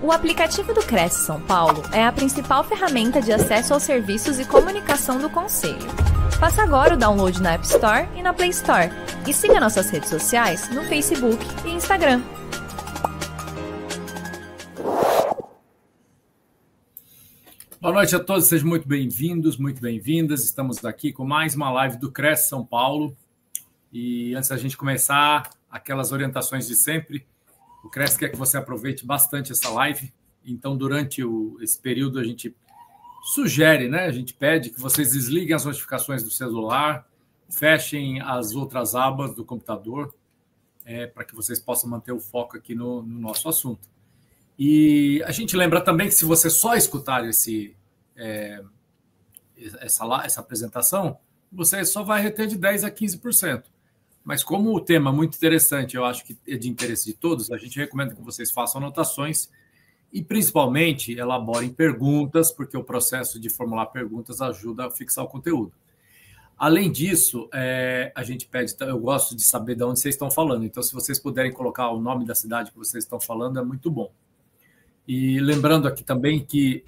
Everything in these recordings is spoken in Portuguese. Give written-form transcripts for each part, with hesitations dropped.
O aplicativo do Cresce São Paulo é a principal ferramenta de acesso aos serviços e comunicação do Conselho. Faça agora o download na App Store e na Play Store. E siga nossas redes sociais no Facebook e Instagram. Boa noite a todos, sejam muito bem-vindos, muito bem-vindas. Estamos aqui com mais uma live do Cresce São Paulo. E antes da gente começar, aquelas orientações de sempre, o Cresce quer que você aproveite bastante essa live. Então, durante esse período, a gente sugere, né? A gente pede que vocês desliguem as notificações do celular, fechem as outras abas do computador, para que vocês possam manter o foco aqui no nosso assunto. E a gente lembra também que se você só escutar essa apresentação, você só vai reter de 10% a 15%. Mas como o tema é muito interessante, eu acho que é de interesse de todos, a gente recomenda que vocês façam anotações e, principalmente, elaborem perguntas, porque o processo de formular perguntas ajuda a fixar o conteúdo. Além disso, a gente pede, eu gosto de saber de onde vocês estão falando, então se vocês puderem colocar o nome da cidade que vocês estão falando, é muito bom. E lembrando aqui também que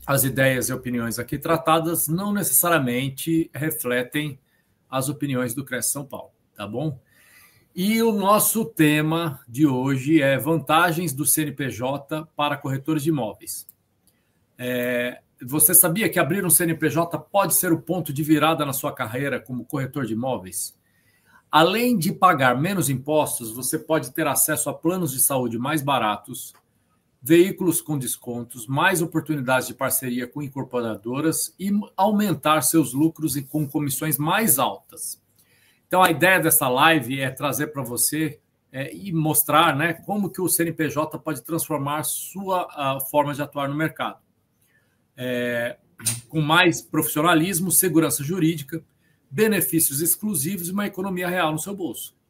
as ideias e opiniões aqui tratadas não necessariamente refletem as opiniões do Cresce São Paulo, tá bom? E o nosso tema de hoje é vantagens do CNPJ para corretores de imóveis. Você sabia que abrir um CNPJ pode ser o ponto de virada na sua carreira como corretor de imóveis? Além de pagar menos impostos, você pode ter acesso a planos de saúde mais baratos, veículos com descontos, mais oportunidades de parceria com incorporadoras e aumentar seus lucros com comissões mais altas. Então, a ideia dessa live é trazer para você e mostrar, né, como que o CNPJ pode transformar sua forma de atuar no mercado. Com mais profissionalismo, segurança jurídica, benefícios exclusivos e uma economia real no seu bolso.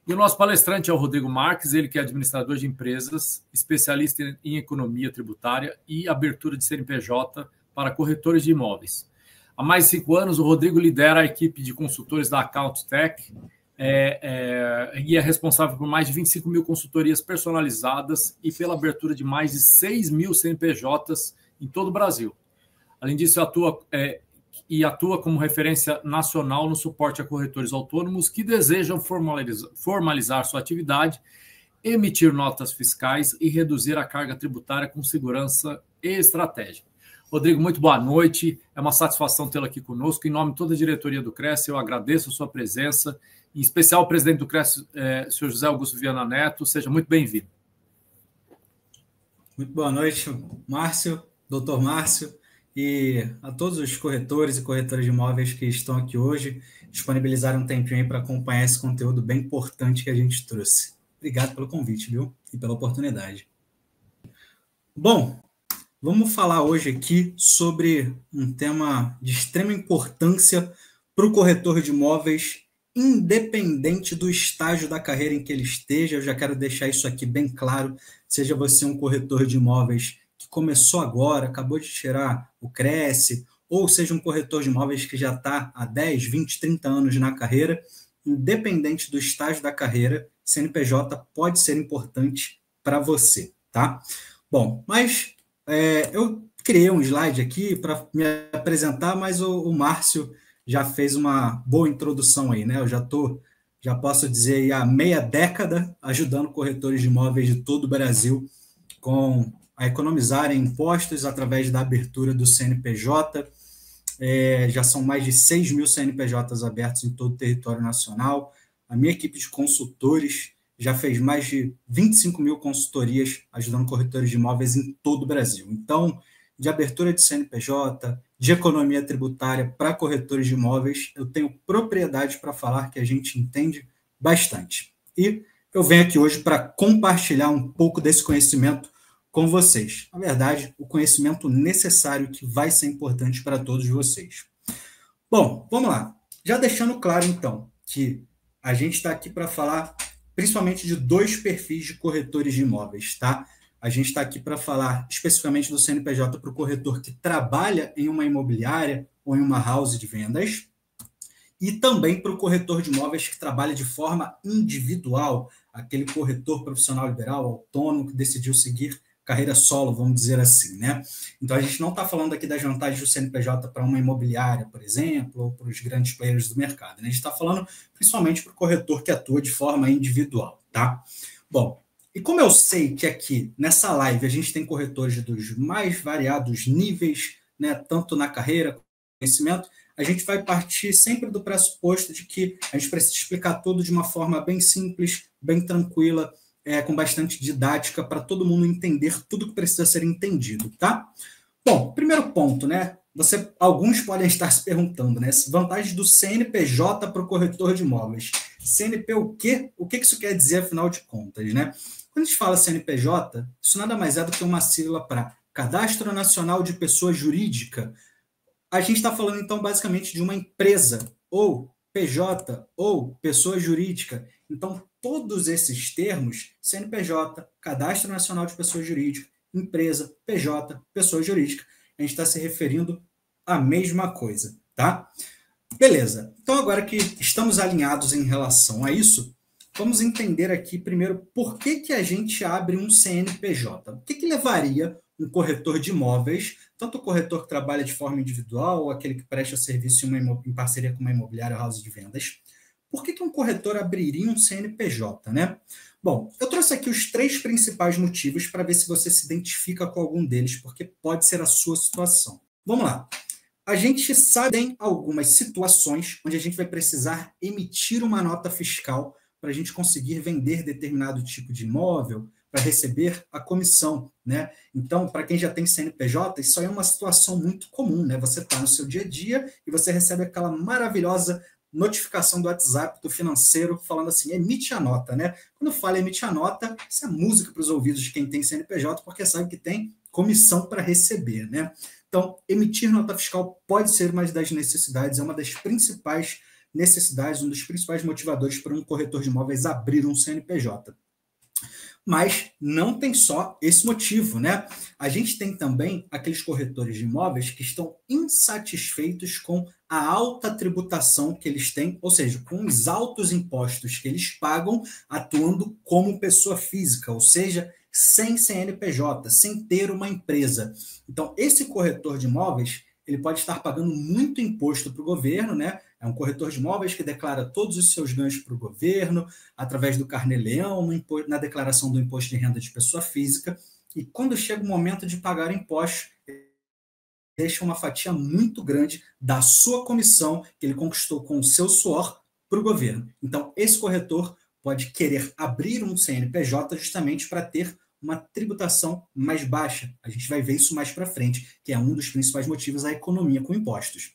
E o nosso palestrante é o Rodrigo Marques, ele que é administrador de empresas, especialista em economia tributária e abertura de CNPJ para corretores de imóveis. Há mais de 5 anos, o Rodrigo lidera a equipe de consultores da Account Tech e é responsável por mais de 25 mil consultorias personalizadas e pela abertura de mais de 6 mil CNPJs em todo o Brasil. Além disso, atua como referência nacional no suporte a corretores autônomos que desejam formalizar sua atividade, emitir notas fiscais e reduzir a carga tributária com segurança e estratégia. Rodrigo, muito boa noite. É uma satisfação tê-lo aqui conosco. Em nome de toda a diretoria do Cresce, eu agradeço a sua presença, em especial o presidente do Cresce, senhor José Augusto Viana Neto. Seja muito bem-vindo. Muito boa noite, Márcio, doutor Márcio, e a todos os corretores e corretoras de imóveis que estão aqui hoje, disponibilizaram um tempinho aí para acompanhar esse conteúdo bem importante que a gente trouxe. Obrigado pelo convite, viu? E pela oportunidade. Bom, vamos falar hoje aqui sobre um tema de extrema importância para o corretor de imóveis, independente do estágio da carreira em que ele esteja. Eu já quero deixar isso aqui bem claro, seja você um corretor de imóveis que começou agora, acabou de tirar o Cresce, ou seja um corretor de imóveis que já está há 10, 20, 30 anos na carreira, independente do estágio da carreira, CNPJ pode ser importante para você, tá? Bom, mas eu criei um slide aqui para me apresentar, mas o Márcio já fez uma boa introdução aí, né? Eu já posso dizer aí, há meia década ajudando corretores de imóveis de todo o Brasil a economizarem impostos através da abertura do CNPJ. Já são mais de 6 mil CNPJs abertos em todo o território nacional. A minha equipe de consultores já fez mais de 25 mil consultorias ajudando corretores de imóveis em todo o Brasil. Então, de abertura de CNPJ, de economia tributária para corretores de imóveis, eu tenho propriedade para falar que a gente entende bastante. E eu venho aqui hoje para compartilhar um pouco desse conhecimento com vocês. Na verdade, o conhecimento necessário que vai ser importante para todos vocês. Bom, vamos lá. Já deixando claro, então, que a gente está aqui para falar principalmente de 2 perfis de corretores de imóveis, tá? A gente está aqui para falar especificamente do CNPJ para o corretor que trabalha em uma imobiliária ou em uma house de vendas, e também para o corretor de imóveis que trabalha de forma individual, aquele corretor profissional liberal, autônomo, que decidiu seguir carreira solo, vamos dizer assim, né? Então, a gente não está falando aqui das vantagens do CNPJ para uma imobiliária, por exemplo, ou para os grandes players do mercado, né? A gente está falando principalmente para o corretor que atua de forma individual, tá? Bom, e como eu sei que aqui, nessa live, a gente tem corretores dos mais variados níveis, né, tanto na carreira como no conhecimento, a gente vai partir sempre do pressuposto de que a gente precisa explicar tudo de uma forma bem simples, bem tranquila, com bastante didática, para todo mundo entender tudo que precisa ser entendido, tá? Bom, primeiro ponto, né? Alguns podem estar se perguntando, né? Vantagens do CNPJ para o corretor de imóveis. CNP o quê? O que isso quer dizer, afinal de contas, né? Quando a gente fala CNPJ, isso nada mais é do que uma sigla para Cadastro Nacional de Pessoa Jurídica. A gente está falando, então, basicamente de uma empresa, ou PJ, ou pessoa jurídica. Então, todos esses termos, CNPJ, Cadastro Nacional de Pessoa Jurídica, empresa, PJ, pessoa jurídica, a gente está se referindo à mesma coisa, tá? Beleza. Então, agora que estamos alinhados em relação a isso, vamos entender aqui primeiro por que a gente abre um CNPJ. O que levaria um corretor de imóveis, tanto o corretor que trabalha de forma individual ou aquele que presta serviço em parceria com uma imobiliária ou house de vendas, por que um corretor abriria um CNPJ, né? Bom, eu trouxe aqui os 3 principais motivos para ver se você se identifica com algum deles, porque pode ser a sua situação. Vamos lá. A gente sabe em algumas situações onde a gente vai precisar emitir uma nota fiscal para a gente conseguir vender determinado tipo de imóvel, para receber a comissão, né? Então, para quem já tem CNPJ, isso aí é uma situação muito comum, né? Você está no seu dia a dia e você recebe aquela maravilhosa notificação do WhatsApp do financeiro falando assim, emite a nota, né? Quando fala emite a nota, isso é música para os ouvidos de quem tem CNPJ, porque sabe que tem comissão para receber, né? Então, emitir nota fiscal pode ser uma das necessidades, é uma das principais necessidades, um dos principais motivadores para um corretor de imóveis abrir um CNPJ. Mas não tem só esse motivo, né? A gente tem também aqueles corretores de imóveis que estão insatisfeitos com a alta tributação que eles têm, ou seja, com os altos impostos que eles pagam atuando como pessoa física, ou seja, sem CNPJ, sem ter uma empresa. Então, esse corretor de imóveis, ele pode estar pagando muito imposto para o governo, né? É um corretor de imóveis que declara todos os seus ganhos para o governo, através do Carnê-Leão, na declaração do imposto de renda de pessoa física, e quando chega o momento de pagar impostos, deixa uma fatia muito grande da sua comissão, que ele conquistou com o seu suor, para o governo. Então, esse corretor pode querer abrir um CNPJ justamente para ter uma tributação mais baixa. A gente vai ver isso mais para frente, que é um dos principais motivos, a economia com impostos.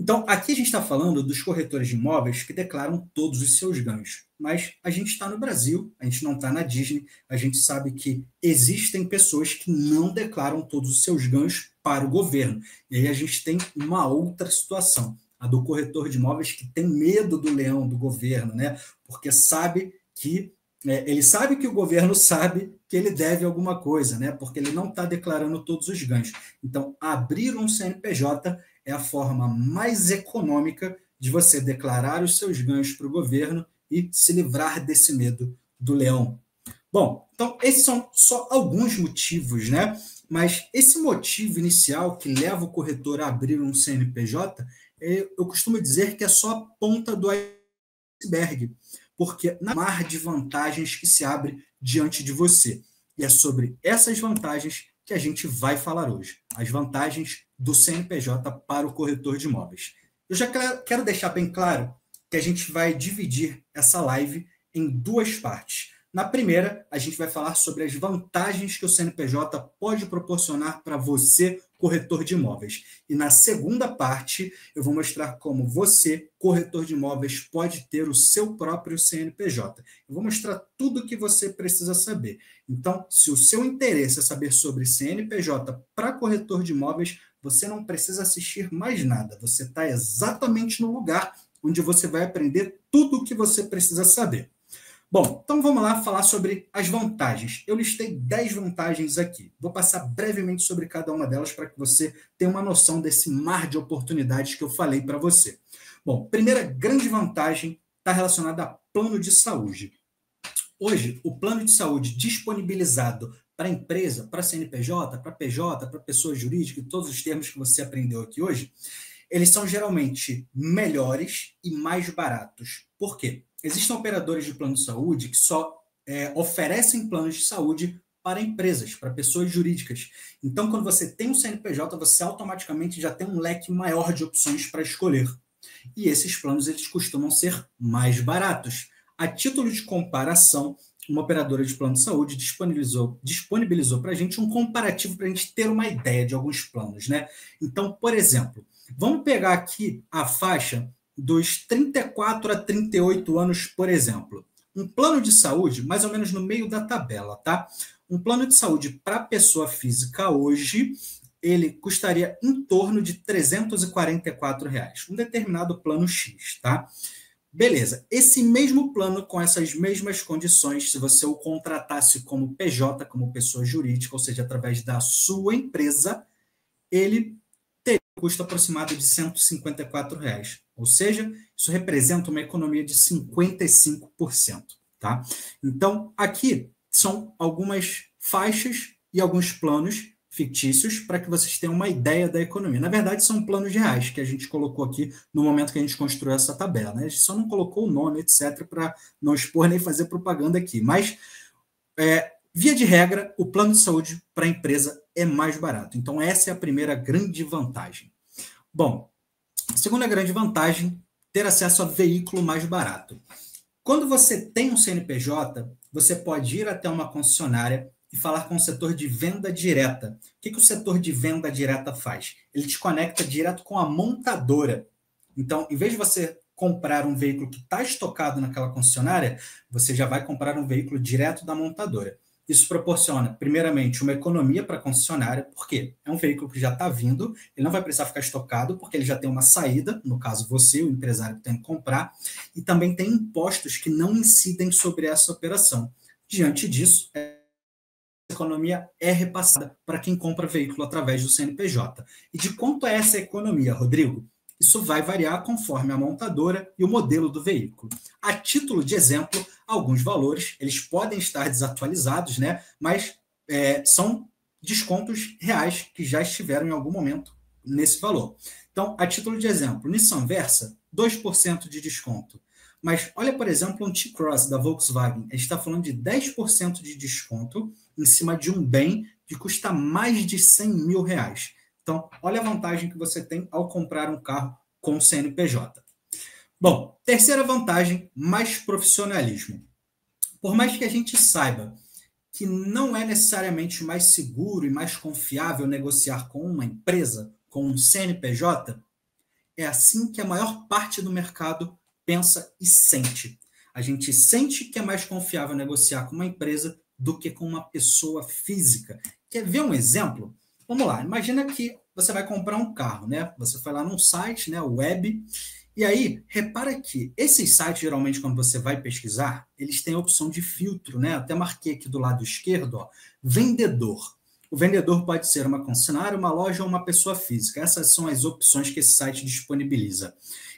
Então, aqui a gente está falando dos corretores de imóveis que declaram todos os seus ganhos. Mas a gente está no Brasil, a gente não está na Disney, a gente sabe que existem pessoas que não declaram todos os seus ganhos para o governo. E aí a gente tem uma outra situação, a do corretor de imóveis que tem medo do leão do governo, né? Porque sabe que ele sabe que o governo sabe que ele deve alguma coisa, né? Porque ele não está declarando todos os ganhos. Então, abrir um CNPJ é a forma mais econômica de você declarar os seus ganhos para o governo e se livrar desse medo do leão. Bom, então esses são só alguns motivos, né? Mas esse motivo inicial que leva o corretor a abrir um CNPJ, eu costumo dizer que é só a ponta do iceberg, porque não há mar de vantagens que se abre diante de você. E é sobre essas vantagens que a gente vai falar hoje. As vantagens do CNPJ para o corretor de imóveis. Eu já quero deixar bem claro que a gente vai dividir essa live em 2 partes. Na primeira, a gente vai falar sobre as vantagens que o CNPJ pode proporcionar para você, corretor de imóveis. E na segunda parte, eu vou mostrar como você, corretor de imóveis, pode ter o seu próprio CNPJ. Eu vou mostrar tudo o que você precisa saber. Então, se o seu interesse é saber sobre CNPJ para corretor de imóveis, você não precisa assistir mais nada. Você está exatamente no lugar onde você vai aprender tudo o que você precisa saber. Bom, então vamos lá falar sobre as vantagens. Eu listei 10 vantagens aqui. Vou passar brevemente sobre cada uma delas para que você tenha uma noção desse mar de oportunidades que eu falei para você. Bom, primeira grande vantagem está relacionada a plano de saúde. Hoje, o plano de saúde disponibilizado para empresa, para CNPJ, para PJ, para pessoa jurídica e todos os termos que você aprendeu aqui hoje, eles são geralmente melhores e mais baratos. Por quê? Existem operadores de plano de saúde que só oferecem planos de saúde para empresas, para pessoas jurídicas. Então, quando você tem um CNPJ, você automaticamente já tem um leque maior de opções para escolher. E esses planos eles costumam ser mais baratos. A título de comparação, uma operadora de plano de saúde disponibilizou para a gente um comparativo para a gente ter uma ideia de alguns planos, né? Então, por exemplo, vamos pegar aqui a faixa dos 34 a 38 anos, por exemplo. Um plano de saúde, mais ou menos no meio da tabela, tá? Um plano de saúde para pessoa física hoje, ele custaria em torno de R$ 344. Um determinado plano X, tá? Beleza. Esse mesmo plano, com essas mesmas condições, se você o contratasse como PJ, como pessoa jurídica, ou seja, através da sua empresa, ele teria um custo aproximado de R$ 154. Ou seja, isso representa uma economia de 55%. Tá? Então, aqui são algumas faixas e alguns planos fictícios para que vocês tenham uma ideia da economia. Na verdade, são planos reais que a gente colocou aqui no momento que a gente construiu essa tabela. Né? A gente só não colocou o nome, etc., para não expor nem fazer propaganda aqui. Mas, via de regra, o plano de saúde para a empresa é mais barato. Então, essa é a primeira grande vantagem. Bom, a segunda grande vantagem, ter acesso a veículo mais barato. Quando você tem um CNPJ, você pode ir até uma concessionária e falar com o setor de venda direta. O que o setor de venda direta faz? Ele te conecta direto com a montadora. Então, em vez de você comprar um veículo que está estocado naquela concessionária, você já vai comprar um veículo direto da montadora. Isso proporciona, primeiramente, uma economia para a concessionária, porque é um veículo que já está vindo, ele não vai precisar ficar estocado, porque ele já tem uma saída, no caso você, o empresário que tem que comprar, e também tem impostos que não incidem sobre essa operação. Diante disso, a economia é repassada para quem compra veículo através do CNPJ. E de quanto é essa economia, Rodrigo? Isso vai variar conforme a montadora e o modelo do veículo. A título de exemplo, alguns valores, eles podem estar desatualizados, né? Mas são descontos reais que já estiveram em algum momento nesse valor. Então, a título de exemplo, Nissan Versa, 2% de desconto. Mas olha, por exemplo, um T-Cross da Volkswagen. A gente está falando de 10% de desconto em cima de um bem que custa mais de 100 mil reais. Então, olha a vantagem que você tem ao comprar um carro com CNPJ. Bom, terceira vantagem, mais profissionalismo. Por mais que a gente saiba que não é necessariamente mais seguro e mais confiável negociar com uma empresa, com um CNPJ, é assim que a maior parte do mercado pensa e sente. A gente sente que é mais confiável negociar com uma empresa do que com uma pessoa física. Quer ver um exemplo? Vamos lá, imagina que você vai comprar um carro, né? Você foi lá num site, né, web, e aí, repara que esses sites, geralmente, quando você vai pesquisar, eles têm a opção de filtro, né? Até marquei aqui do lado esquerdo, ó, vendedor. O vendedor pode ser uma concessionária, uma loja ou uma pessoa física. Essas são as opções que esse site disponibiliza.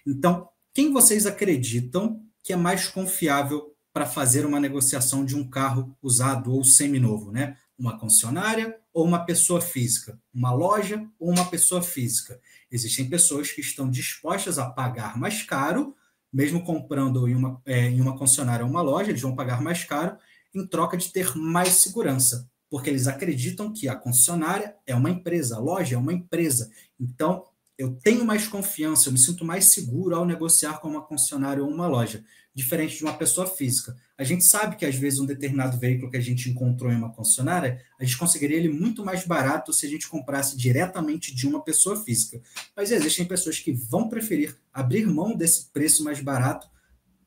Então, quem vocês acreditam que é mais confiável para fazer uma negociação de um carro usado ou seminovo, né? Uma concessionária ou uma pessoa física? Uma loja ou uma pessoa física? Existem pessoas que estão dispostas a pagar mais caro, mesmo comprando em uma concessionária ou uma loja, eles vão pagar mais caro em troca de ter mais segurança, porque eles acreditam que a concessionária é uma empresa, a loja é uma empresa. Então, eu tenho mais confiança, eu me sinto mais seguro ao negociar com uma concessionária ou uma loja, diferente de uma pessoa física. A gente sabe que, às vezes, um determinado veículo que a gente encontrou em uma concessionária, a gente conseguiria ele muito mais barato se a gente comprasse diretamente de uma pessoa física. Mas existem pessoas que vão preferir abrir mão desse preço mais barato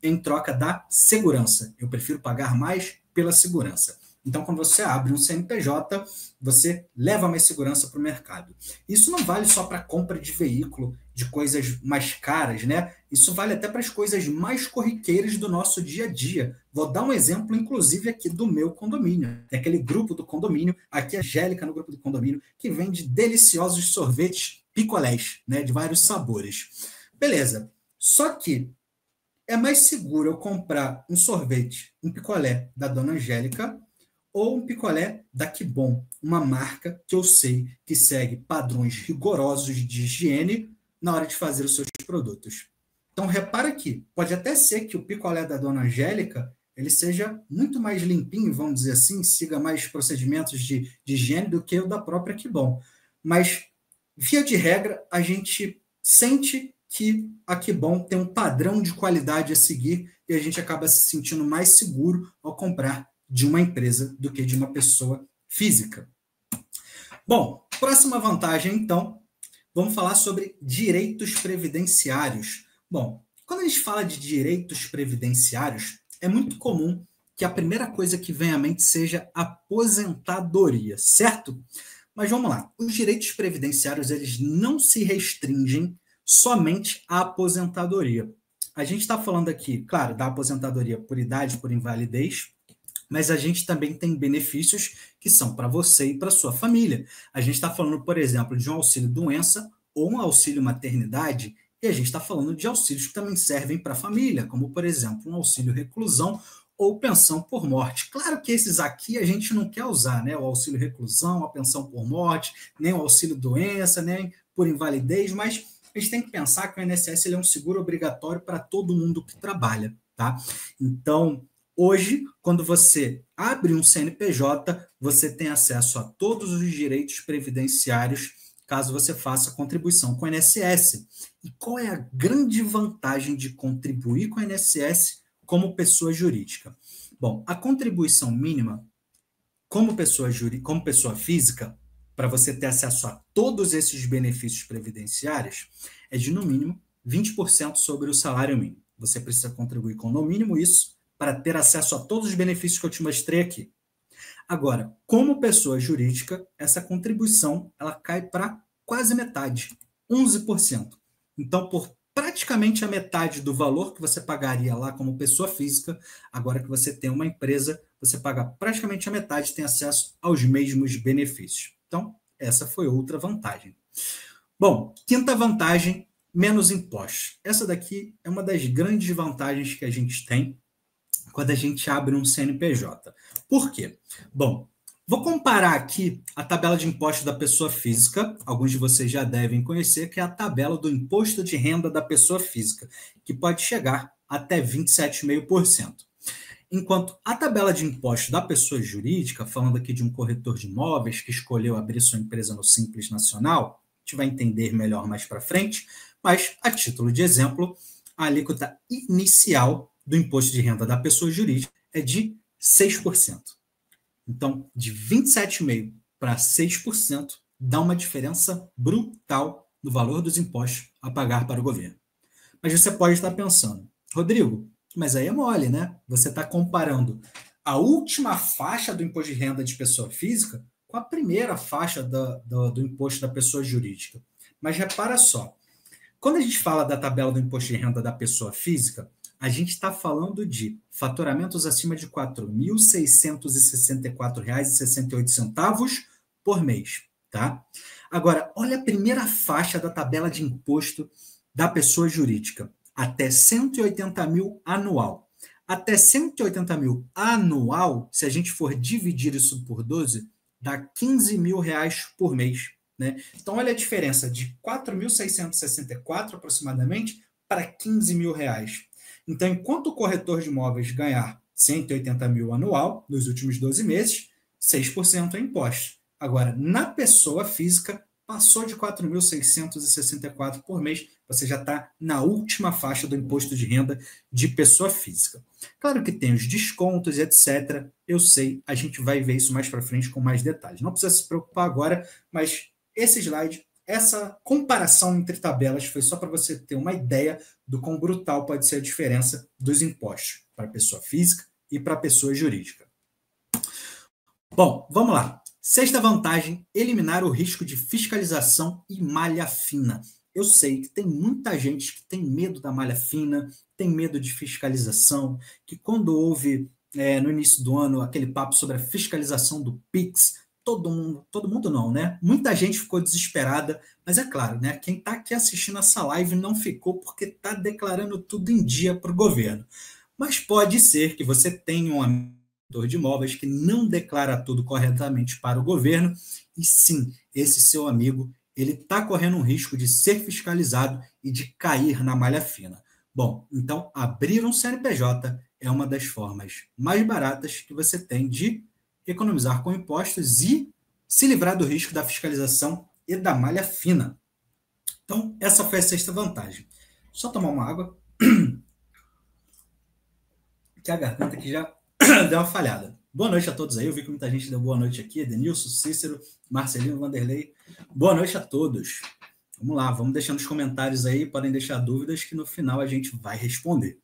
em troca da segurança. Eu prefiro pagar mais pela segurança. Então, quando você abre um CNPJ, você leva mais segurança para o mercado. Isso não vale só para compra de veículo, de coisas mais caras, né? Isso vale até para as coisas mais corriqueiras do nosso dia a dia. Vou dar um exemplo, inclusive, aqui do meu condomínio. Tem aquele grupo do condomínio, aqui a Angélica no grupo do condomínio, que vende deliciosos sorvetes picolés, né? De vários sabores. Beleza. Só que é mais seguro eu comprar um sorvete, um picolé da Dona Angélica ou um picolé da Que Bom, uma marca que eu sei que segue padrões rigorosos de higiene na hora de fazer os seus produtos. Então, repara aqui, pode até ser que o picolé da Dona Angélica ele seja muito mais limpinho, vamos dizer assim, siga mais procedimentos de higiene do que o da própria Que Bom. Mas, via de regra, a gente sente que a Que Bom tem um padrão de qualidade a seguir e a gente acaba se sentindo mais seguro ao comprar de uma empresa do que de uma pessoa física. Bom, próxima vantagem, então, vamos falar sobre direitos previdenciários. Bom, quando a gente fala de direitos previdenciários, é muito comum que a primeira coisa que vem à mente seja aposentadoria, certo? Mas vamos lá, os direitos previdenciários eles não se restringem somente à aposentadoria. A gente está falando aqui, claro, da aposentadoria por idade, por invalidez, mas a gente também tem benefícios que são para você e para sua família. A gente está falando, por exemplo, de um auxílio-doença ou um auxílio-maternidade, e a gente está falando de auxílios que também servem para a família, como, por exemplo, um auxílio-reclusão ou pensão por morte. Claro que esses aqui a gente não quer usar, né? O auxílio-reclusão, a pensão por morte, nem o auxílio-doença, nem por invalidez, mas a gente tem que pensar que o INSS ele é um seguro obrigatório para todo mundo que trabalha, tá? Então, hoje, quando você abre um CNPJ, você tem acesso a todos os direitos previdenciários, caso você faça contribuição com o INSS. E qual é a grande vantagem de contribuir com o INSS como pessoa jurídica? Bom, a contribuição mínima como pessoa física, para você ter acesso a todos esses benefícios previdenciários, é de, no mínimo, 20% sobre o salário mínimo. Você precisa contribuir com, no mínimo, isso para ter acesso a todos os benefícios que eu te mostrei aqui. Agora, como pessoa jurídica, essa contribuição ela cai para quase metade, 11%. Então, por praticamente a metade do valor que você pagaria lá como pessoa física, agora que você tem uma empresa, você paga praticamente a metade e tem acesso aos mesmos benefícios. Então, essa foi outra vantagem. Bom, quinta vantagem, menos impostos. Essa daqui é uma das grandes vantagens que a gente tem quando a gente abre um CNPJ. Por quê? Bom, vou comparar aqui a tabela de imposto da pessoa física, alguns de vocês já devem conhecer, que é a tabela do imposto de renda da pessoa física, que pode chegar até 27,5%. Enquanto a tabela de imposto da pessoa jurídica, falando aqui de um corretor de imóveis que escolheu abrir sua empresa no Simples Nacional, a gente vai entender melhor mais para frente, mas a título de exemplo, a alíquota inicial do imposto de renda da pessoa jurídica é de 6%. Então, de 27,5% para 6% dá uma diferença brutal no valor dos impostos a pagar para o governo. Mas você pode estar pensando, Rodrigo, mas aí é mole, né? Você está comparando a última faixa do imposto de renda de pessoa física com a primeira faixa do imposto da pessoa jurídica. Mas repara só, quando a gente fala da tabela do imposto de renda da pessoa física, a gente está falando de faturamentos acima de R$ 4.664,68 por mês, tá? Agora, olha a primeira faixa da tabela de imposto da pessoa jurídica, até 180 mil anual. Até 180 mil anual, se a gente for dividir isso por 12, dá R$15 mil por mês, né? Então, olha a diferença de 4.664 aproximadamente para R$15 mil. Então, enquanto o corretor de imóveis ganhar 180 mil anual nos últimos 12 meses, 6% é imposto. Agora, na pessoa física, passou de 4.664 por mês, você já está na última faixa do imposto de renda de pessoa física. Claro que tem os descontos, etc. Eu sei, a gente vai ver isso mais para frente com mais detalhes. Não precisa se preocupar agora, mas esse slide, essa comparação entre tabelas foi só para você ter uma ideia do quão brutal pode ser a diferença dos impostos para a pessoa física e para a pessoa jurídica. Bom, vamos lá. Sexta vantagem, eliminar o risco de fiscalização e malha fina. Eu sei que tem muita gente que tem medo da malha fina, tem medo de fiscalização, que quando houve no início do ano aquele papo sobre a fiscalização do Pix, todo mundo não, né? Muita gente ficou desesperada, mas é claro, né? Quem está aqui assistindo essa live não ficou porque está declarando tudo em dia para o governo. Mas pode ser que você tenha um amigo de imóveis que não declara tudo corretamente para o governo, e sim, esse seu amigo, ele está correndo um risco de ser fiscalizado e de cair na malha fina. Bom, então abrir um CNPJ é uma das formas mais baratas que você tem de economizar com impostos e se livrar do risco da fiscalização e da malha fina. Então, essa foi a sexta vantagem. Só tomar uma água, que a garganta aqui já deu uma falhada. Boa noite a todos aí, eu vi que muita gente deu boa noite aqui, Denilson, Cícero, Marcelino, Vanderlei. Boa noite a todos. Vamos lá, vamos deixando nos comentários aí, podem deixar dúvidas que no final a gente vai responder.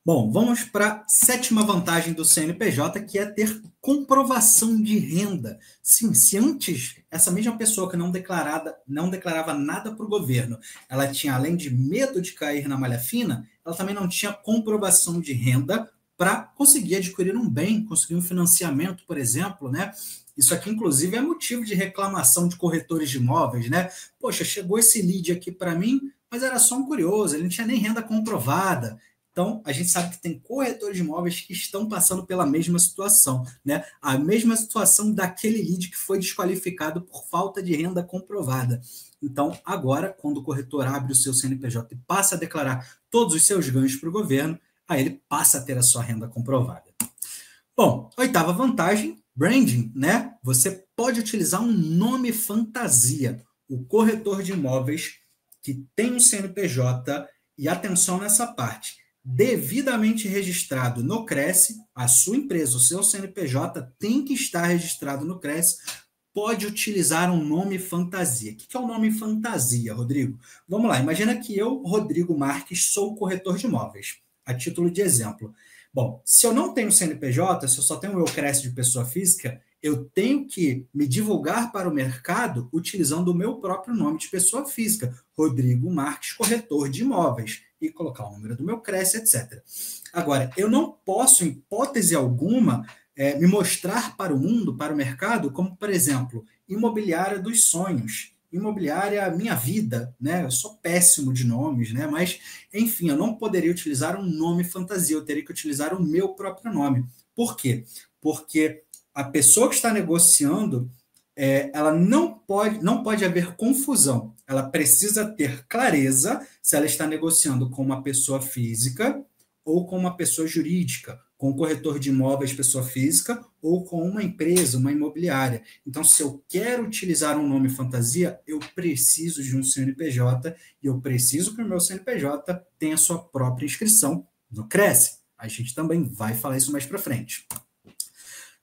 Bom, vamos para a sétima vantagem do CNPJ, que é ter comprovação de renda. Sim, se antes essa mesma pessoa que não declarava nada para o governo, ela tinha, além de medo de cair na malha fina, ela também não tinha comprovação de renda para conseguir adquirir um bem, conseguir um financiamento, por exemplo, né? Isso aqui, inclusive, é motivo de reclamação de corretores de imóveis, né? Poxa, chegou esse lead aqui para mim, mas era só um curioso, ele não tinha nem renda comprovada. Então, a gente sabe que tem corretores de imóveis que estão passando pela mesma situação, né? A mesma situação daquele lead que foi desqualificado por falta de renda comprovada. Então, agora, quando o corretor abre o seu CNPJ e passa a declarar todos os seus ganhos para o governo, aí ele passa a ter a sua renda comprovada. Bom, oitava vantagem, branding, né? Você pode utilizar um nome fantasia. O corretor de imóveis que tem um CNPJ, e atenção nessa parte, devidamente registrado no CRES, a sua empresa, o seu CNPJ tem que estar registrado no CRES, pode utilizar um nome fantasia. O que é o nome fantasia, Rodrigo? Vamos lá, imagina que eu, Rodrigo Marques, sou corretor de imóveis, a título de exemplo. Bom, se eu não tenho CNPJ, se eu só tenho o meu CRES de pessoa física, eu tenho que me divulgar para o mercado utilizando o meu próprio nome de pessoa física, Rodrigo Marques, corretor de imóveis, e colocar o número do meu CRES, etc. Agora, eu não posso, em hipótese alguma, me mostrar para o mundo, para o mercado, como, por exemplo, imobiliária dos sonhos, imobiliária minha vida, né? Eu sou péssimo de nomes, né? Mas, enfim, eu não poderia utilizar um nome fantasia, eu teria que utilizar o meu próprio nome. Por quê? Porque a pessoa que está negociando, ela não pode haver confusão. Ela precisa ter clareza se ela está negociando com uma pessoa física ou com uma pessoa jurídica, com um corretor de imóveis, pessoa física, ou com uma empresa, uma imobiliária. Então, se eu quero utilizar um nome fantasia, eu preciso de um CNPJ e eu preciso que o meu CNPJ tenha sua própria inscrição no CRES. A gente também vai falar isso mais para frente.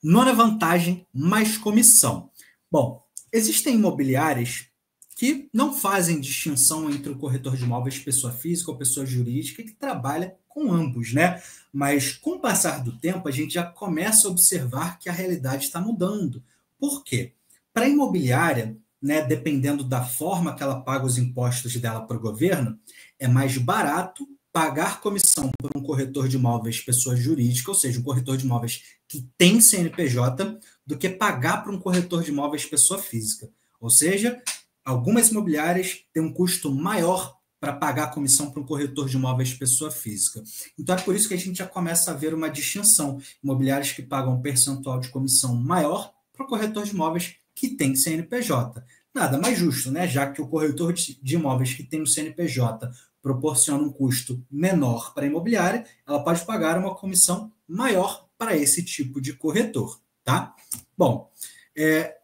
Nona vantagem, mais comissão. Bom, existem imobiliárias que não fazem distinção entre o corretor de imóveis, pessoa física ou pessoa jurídica, que trabalha com ambos, né? Mas com o passar do tempo, a gente já começa a observar que a realidade está mudando. Por quê? Para a imobiliária, né, dependendo da forma que ela paga os impostos dela para o governo, é mais barato pagar comissão por um corretor de imóveis, pessoa jurídica, ou seja, um corretor de imóveis que tem CNPJ, do que pagar para um corretor de imóveis, pessoa física. Ou seja, algumas imobiliárias têm um custo maior para pagar a comissão para um corretor de imóveis pessoa física. Então, é por isso que a gente já começa a ver uma distinção. Imobiliárias que pagam um percentual de comissão maior para o corretor de imóveis que tem CNPJ. Nada mais justo, né? Já que o corretor de imóveis que tem um CNPJ proporciona um custo menor para a imobiliária, ela pode pagar uma comissão maior para esse tipo de corretor, tá? Bom,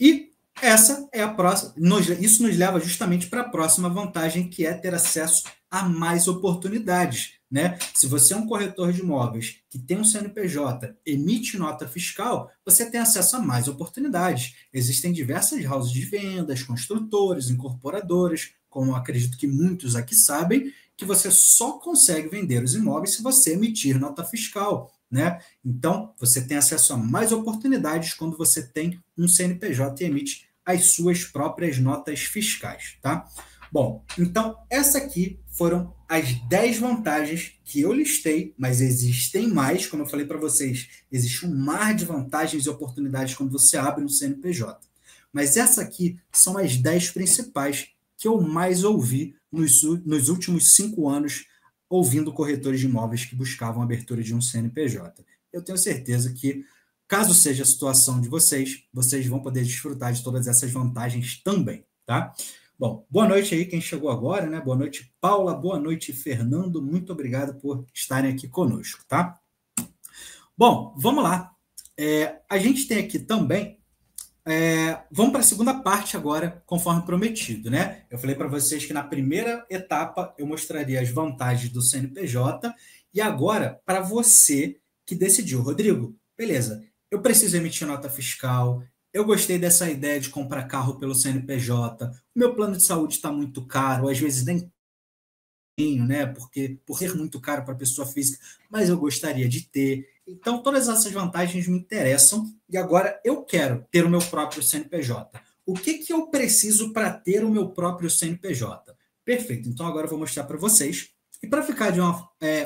e essa é a próxima. Isso nos leva justamente para a próxima vantagem, que é ter acesso a mais oportunidades, né? Se você é um corretor de imóveis que tem um CNPJ, emite nota fiscal, você tem acesso a mais oportunidades. Existem diversas houses de vendas, construtores, incorporadoras, como acredito que muitos aqui sabem, que você só consegue vender os imóveis se você emitir nota fiscal, né? Então, você tem acesso a mais oportunidades quando você tem um CNPJ e emite as suas próprias notas fiscais, tá? Bom, então essa aqui foram as 10 vantagens que eu listei, mas existem mais, como eu falei para vocês, existe um mar de vantagens e oportunidades quando você abre um CNPJ. Mas essa aqui são as 10 principais que eu mais ouvi nos últimos 5 anos, ouvindo corretores de imóveis que buscavam a abertura de um CNPJ. Eu tenho certeza que, caso seja a situação de vocês, vocês vão poder desfrutar de todas essas vantagens também, tá? Bom, boa noite aí quem chegou agora, né? Boa noite, Paula. Boa noite, Fernando. Muito obrigado por estarem aqui conosco, tá? Bom, vamos lá. A gente tem aqui também... vamos para a segunda parte agora, conforme prometido, né? Eu falei para vocês que na primeira etapa eu mostraria as vantagens do CNPJ e agora, para você que decidiu, Rodrigo, beleza, eu preciso emitir nota fiscal, eu gostei dessa ideia de comprar carro pelo CNPJ, o meu plano de saúde está muito caro, às vezes nem tenho, né? Porque por ser muito caro para a pessoa física, mas eu gostaria de ter. Então, todas essas vantagens me interessam e agora eu quero ter o meu próprio CNPJ. O que eu preciso para ter o meu próprio CNPJ? Perfeito, então agora eu vou mostrar para vocês. E para ficar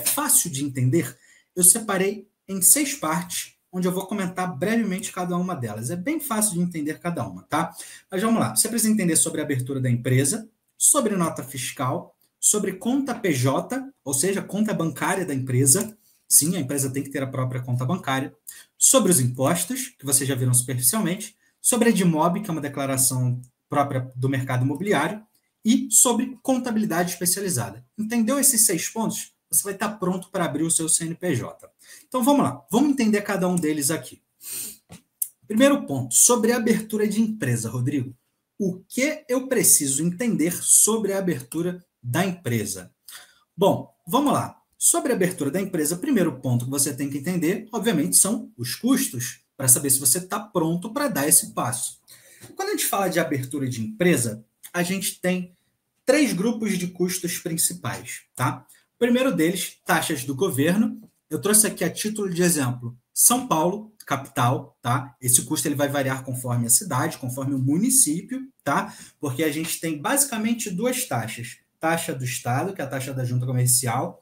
fácil de entender, eu separei em 6 partes, onde eu vou comentar brevemente cada uma delas. É bem fácil de entender cada uma, tá? Mas vamos lá. Você precisa entender sobre a abertura da empresa, sobre nota fiscal, sobre conta PJ, ou seja, conta bancária da empresa. Sim, a empresa tem que ter a própria conta bancária. Sobre os impostos, que vocês já viram superficialmente. Sobre a DIMOB, que é uma declaração própria do mercado imobiliário. E sobre contabilidade especializada. Entendeu esses 6 pontos? Você vai estar pronto para abrir o seu CNPJ. Então, vamos lá. Vamos entender cada um deles aqui. Primeiro ponto, sobre a abertura de empresa, Rodrigo. O que eu preciso entender sobre a abertura da empresa? Bom, vamos lá. Sobre a abertura da empresa, o primeiro ponto que você tem que entender, obviamente, são os custos, para saber se você está pronto para dar esse passo. Quando a gente fala de abertura de empresa, a gente tem 3 grupos de custos principais, tá? O primeiro deles, taxas do governo. Eu trouxe aqui a título de exemplo São Paulo, capital, tá? Esse custo ele vai variar conforme a cidade, conforme o município, tá? Porque a gente tem basicamente 2 taxas. Taxa do Estado, que é a taxa da junta comercial,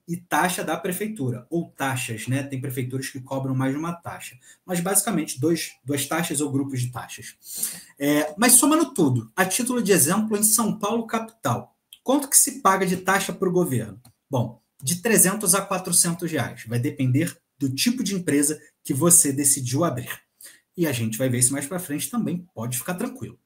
e taxa da prefeitura, ou taxas, né? Tem prefeituras que cobram mais de uma taxa. Mas basicamente 2 taxas ou grupos de taxas. Mas somando tudo, a título de exemplo, em São Paulo, capital, quanto que se paga de taxa para o governo? Bom, de R$300 a R$400. Vai depender do tipo de empresa que você decidiu abrir. E a gente vai ver isso mais para frente também, pode ficar tranquilo.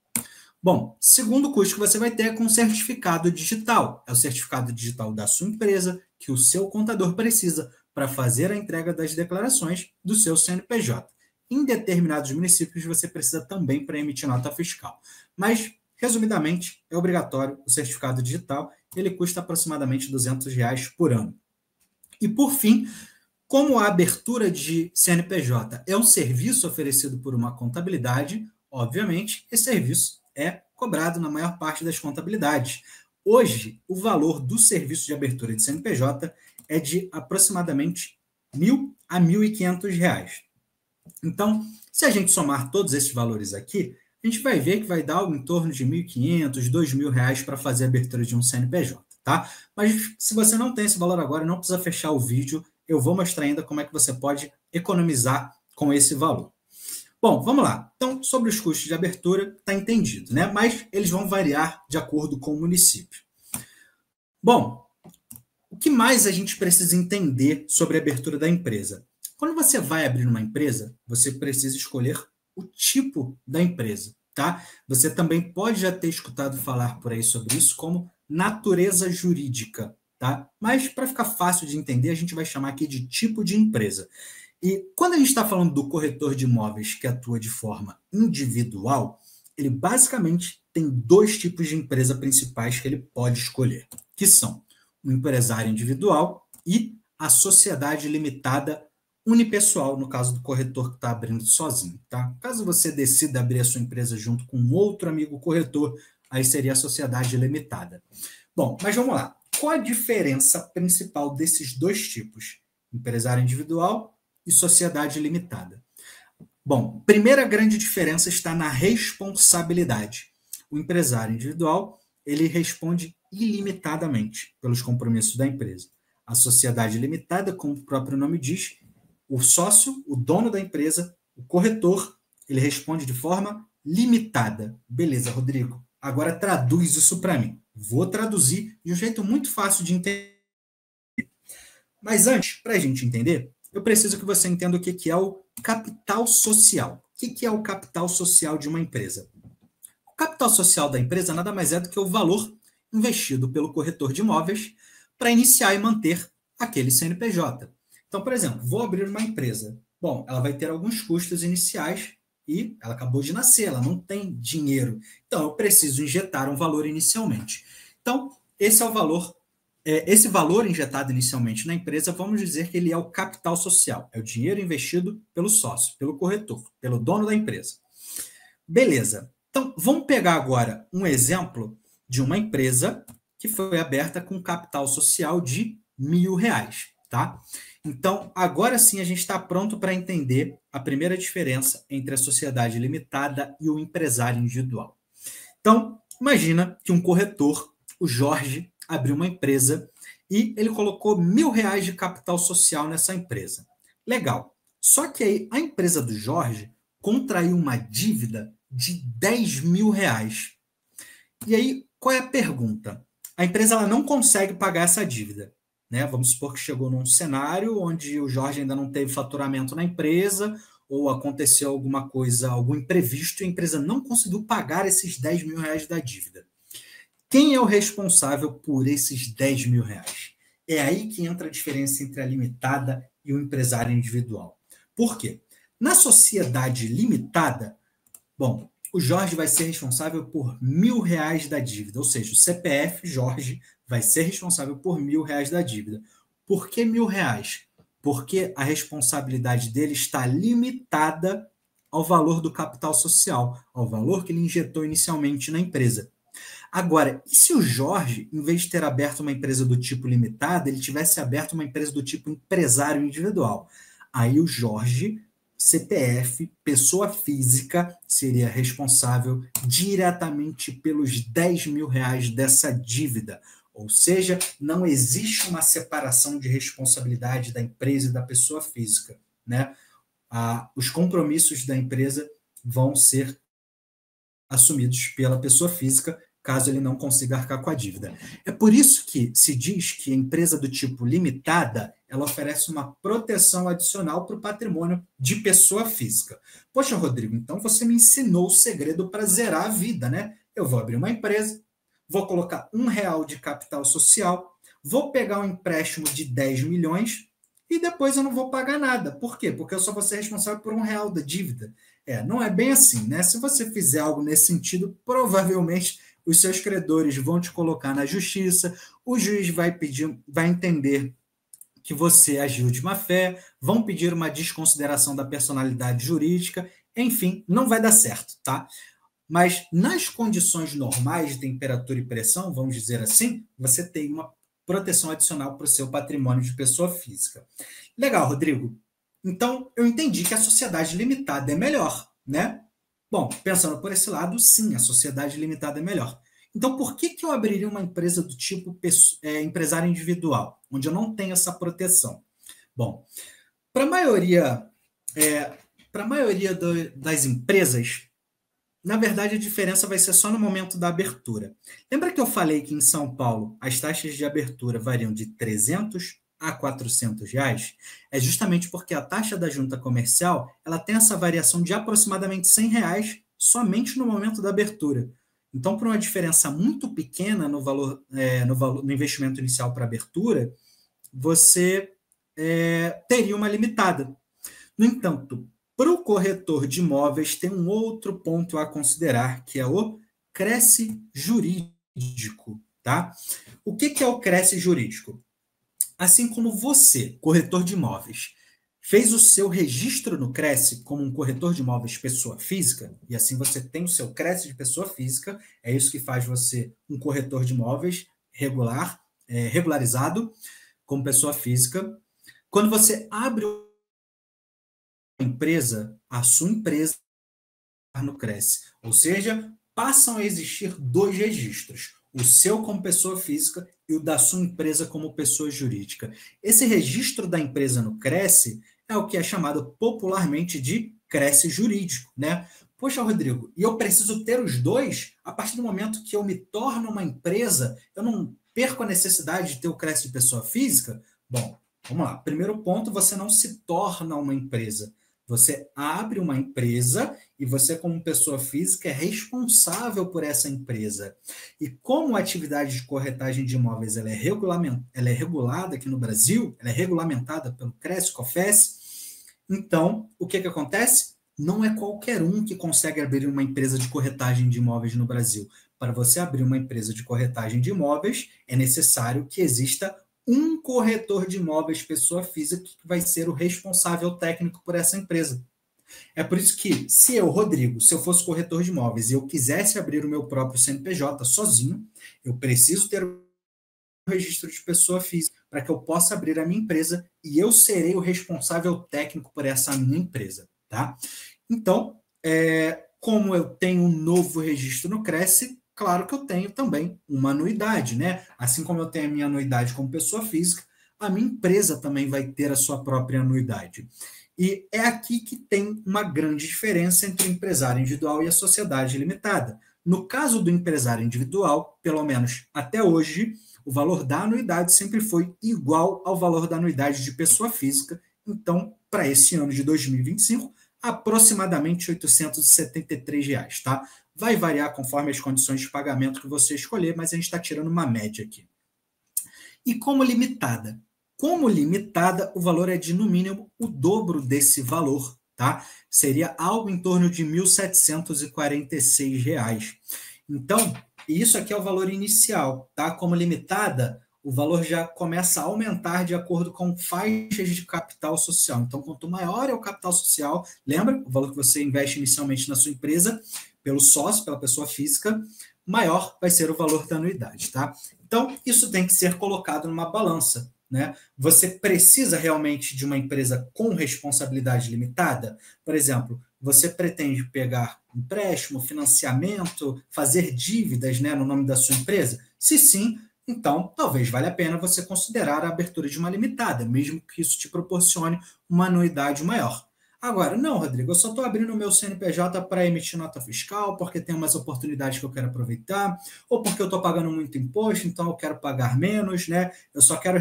Bom, segundo custo que você vai ter é com certificado digital. É o certificado digital da sua empresa que o seu contador precisa para fazer a entrega das declarações do seu CNPJ. Em determinados municípios, você precisa também para emitir nota fiscal. Mas, resumidamente, é obrigatório o certificado digital. Ele custa aproximadamente R$200 por ano. E, por fim, como a abertura de CNPJ é um serviço oferecido por uma contabilidade, obviamente, esse serviço é cobrado na maior parte das contabilidades. Hoje, o valor do serviço de abertura de CNPJ é de aproximadamente R$1.000 a R$1.500. Então, se a gente somar todos esses valores aqui, a gente vai ver que vai dar algo em torno de R$1.500, R$2.000 para fazer a abertura de um CNPJ, tá? Mas se você não tem esse valor agora, não precisa fechar o vídeo, eu vou mostrar ainda como é que você pode economizar com esse valor. Bom, vamos lá. Então, sobre os custos de abertura, está entendido, né? Mas eles vão variar de acordo com o município. Bom, o que mais a gente precisa entender sobre a abertura da empresa? Quando você vai abrir uma empresa, você precisa escolher o tipo da empresa, tá? Você também pode já ter escutado falar por aí sobre isso como natureza jurídica, tá? Mas, para ficar fácil de entender, a gente vai chamar aqui de tipo de empresa. E quando a gente está falando do corretor de imóveis que atua de forma individual, ele basicamente tem 2 tipos de empresa principais que ele pode escolher, que são o empresário individual e a sociedade limitada unipessoal, no caso do corretor que está abrindo sozinho, tá? Caso você decida abrir a sua empresa junto com outro amigo corretor, aí seria a sociedade limitada. Bom, mas vamos lá. Qual a diferença principal desses 2 tipos? Empresário individual e sociedade limitada. Bom, primeira grande diferença está na responsabilidade. O empresário individual, ele responde ilimitadamente pelos compromissos da empresa. A sociedade limitada, como o próprio nome diz, o sócio, o dono da empresa, o corretor, ele responde de forma limitada. Beleza, Rodrigo. Agora traduz isso para mim. Vou traduzir de um jeito muito fácil de entender. Mas antes, para a gente entender, eu preciso que você entenda o que é o capital social. O que é o capital social de uma empresa? O capital social da empresa nada mais é do que o valor investido pelo corretor de imóveis para iniciar e manter aquele CNPJ. Então, por exemplo, vou abrir uma empresa. Bom, ela vai ter alguns custos iniciais e ela acabou de nascer, ela não tem dinheiro. Então, eu preciso injetar um valor inicialmente. Então, esse é o valor. Esse valor injetado inicialmente na empresa, vamos dizer que ele é o capital social. É o dinheiro investido pelo sócio, pelo corretor, pelo dono da empresa. Beleza. Então, vamos pegar agora um exemplo de uma empresa que foi aberta com capital social de R$1.000, tá? Então, agora sim a gente está pronto para entender a primeira diferença entre a sociedade limitada e o empresário individual. Então, imagina que um corretor, o Jorge, abriu uma empresa e ele colocou R$1.000 de capital social nessa empresa. Legal. Só que aí a empresa do Jorge contraiu uma dívida de R$10.000. E aí, qual é a pergunta? A empresa ela não consegue pagar essa dívida, né? Vamos supor que chegou num cenário onde o Jorge ainda não teve faturamento na empresa, ou aconteceu alguma coisa, algum imprevisto, e a empresa não conseguiu pagar esses R$10.000 da dívida. Quem é o responsável por esses R$10.000? É aí que entra a diferença entre a limitada e o empresário individual. Por quê? Na sociedade limitada, bom, o Jorge vai ser responsável por R$1.000 da dívida, ou seja, o CPF Jorge vai ser responsável por R$1.000 da dívida. Por que R$1.000? Porque a responsabilidade dele está limitada ao valor do capital social, ao valor que ele injetou inicialmente na empresa. Agora, e se o Jorge, em vez de ter aberto uma empresa do tipo limitada, ele tivesse aberto uma empresa do tipo empresário individual? Aí o Jorge, CPF, pessoa física, seria responsável diretamente pelos R$10.000 dessa dívida. Ou seja, não existe uma separação de responsabilidade da empresa e da pessoa física, né? Os compromissos da empresa vão ser assumidos pela pessoa física, caso ele não consiga arcar com a dívida. É por isso que se diz que a empresa do tipo limitada, ela oferece uma proteção adicional para o patrimônio de pessoa física. Poxa, Rodrigo, então você me ensinou o segredo para zerar a vida, né? Eu vou abrir uma empresa, vou colocar R$1 de capital social, vou pegar um empréstimo de 10 milhões e depois eu não vou pagar nada. Por quê? Porque eu só vou ser responsável por R$1 da dívida. Não é bem assim, né? Se você fizer algo nesse sentido, provavelmente os seus credores vão te colocar na justiça, o juiz vai entender que você agiu de má fé, vão pedir uma desconsideração da personalidade jurídica, enfim, não vai dar certo, tá? Mas nas condições normais de temperatura e pressão, vamos dizer assim, você tem uma proteção adicional para o seu patrimônio de pessoa física. Legal, Rodrigo. Então, eu entendi que a sociedade limitada é melhor, né? Bom, pensando por esse lado, sim, a sociedade limitada é melhor. Então, por que eu abriria uma empresa do tipo empresário individual, onde eu não tenho essa proteção? Bom, para a maioria das empresas, na verdade, a diferença vai ser só no momento da abertura. Lembra que eu falei que em São Paulo as taxas de abertura variam de R$300 a R$400? É justamente porque a taxa da junta comercial ela tem essa variação de aproximadamente R$100 somente no momento da abertura. Então, por uma diferença muito pequena no investimento inicial para abertura, você teria uma limitada. No entanto, para o corretor de imóveis, tem um outro ponto a considerar, que é o cresce jurídico. Tá? O que é o cresce jurídico? Assim como você, corretor de imóveis, fez o seu registro no Cresce como um corretor de imóveis pessoa física, e assim você tem o seu Cresce de pessoa física, é isso que faz você um corretor de imóveis regularizado como pessoa física. Quando você abre uma empresa, a sua empresa no Cresce, ou seja, passam a existir dois registros, o seu como pessoa física e o da sua empresa como pessoa jurídica. Esse registro da empresa no Cresce é o que é chamado popularmente de Cresce jurídico, né? Poxa, Rodrigo, e eu preciso ter os dois? A partir do momento que eu me torno uma empresa, eu não perco a necessidade de ter o Cresce de pessoa física? Bom, vamos lá. Primeiro ponto, você não se torna uma empresa. Você abre uma empresa e você, como pessoa física, é responsável por essa empresa. E como a atividade de corretagem de imóveis ela é regulada aqui no Brasil, ela é regulamentada pelo Cresce-Cofesse, então, o que acontece? Não é qualquer um que consegue abrir uma empresa de corretagem de imóveis no Brasil. Para você abrir uma empresa de corretagem de imóveis, é necessário que exista um corretor de imóveis, pessoa física, que vai ser o responsável técnico por essa empresa. É por isso que, se eu, Rodrigo, se eu fosse corretor de imóveis e eu quisesse abrir o meu próprio CNPJ sozinho, eu preciso ter o registro de pessoa física para que eu possa abrir a minha empresa e eu serei o responsável técnico por essa minha empresa, tá? Então, como eu tenho um novo registro no Cresce, claro que eu tenho também uma anuidade, né? Assim como eu tenho a minha anuidade como pessoa física, a minha empresa também vai ter a sua própria anuidade. E é aqui que tem uma grande diferença entre o empresário individual e a sociedade limitada. No caso do empresário individual, pelo menos até hoje, o valor da anuidade sempre foi igual ao valor da anuidade de pessoa física. Então, para esse ano de 2025, aproximadamente R$ 873, tá? Vai variar conforme as condições de pagamento que você escolher, mas a gente está tirando uma média aqui. E como limitada? Como limitada, o valor é de, no mínimo, o dobro desse valor, tá? Seria algo em torno de R$ 1.746. Então, isso aqui é o valor inicial, tá? Como limitada, o valor já começa a aumentar de acordo com faixas de capital social. Então, quanto maior é o capital social, lembra? O valor que você investe inicialmente na sua empresa, pelo sócio, pela pessoa física, maior vai ser o valor da anuidade, tá? Então, isso tem que ser colocado numa balança, né? Você precisa realmente de uma empresa com responsabilidade limitada? Por exemplo, você pretende pegar empréstimo, financiamento, fazer dívidas, né, no nome da sua empresa? Se sim, então talvez valha a pena você considerar a abertura de uma limitada, mesmo que isso te proporcione uma anuidade maior. Agora, não, Rodrigo, eu só estou abrindo o meu CNPJ para emitir nota fiscal, porque tem umas oportunidades que eu quero aproveitar, ou porque eu estou pagando muito imposto, então eu quero pagar menos, né? Eu só quero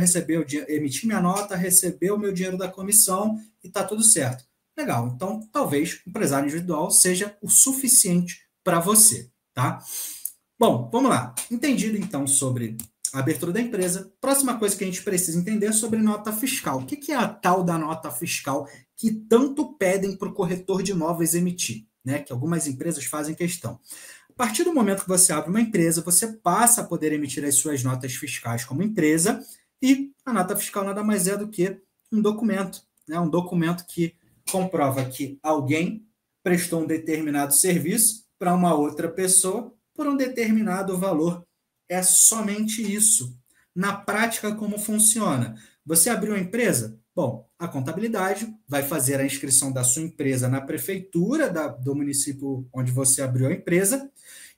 emitir minha nota, receber o meu dinheiro da comissão e está tudo certo. Legal, então talvez o empresário individual seja o suficiente para você, tá? Bom, vamos lá. Entendido então sobre a abertura da empresa, próxima coisa que a gente precisa entender é sobre nota fiscal. O que é a tal da nota fiscal que tanto pedem para o corretor de imóveis emitir, né? Que algumas empresas fazem questão. A partir do momento que você abre uma empresa, você passa a poder emitir as suas notas fiscais como empresa e a nota fiscal nada mais é do que um documento, né? Um documento que comprova que alguém prestou um determinado serviço para uma outra pessoa por um determinado valor. É somente isso. Na prática, como funciona? Você abriu uma empresa? Bom, a contabilidade vai fazer a inscrição da sua empresa na prefeitura do município onde você abriu a empresa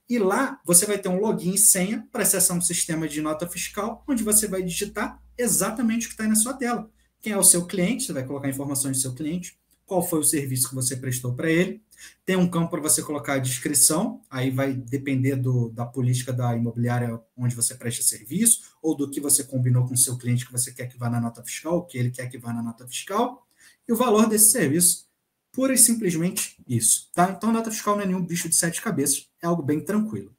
e lá você vai ter um login e senha para acessar um sistema de nota fiscal onde você vai digitar exatamente o que está aí na sua tela. Quem é o seu cliente? Você vai colocar informações do seu cliente. Qual foi o serviço que você prestou para ele. Tem um campo para você colocar a descrição, aí vai depender da política da imobiliária onde você presta serviço, ou do que você combinou com o seu cliente que você quer que vá na nota fiscal, o que ele quer que vá na nota fiscal, e o valor desse serviço. Pura e simplesmente isso, tá? Então, a nota fiscal não é nenhum bicho de 7 cabeças, é algo bem tranquilo.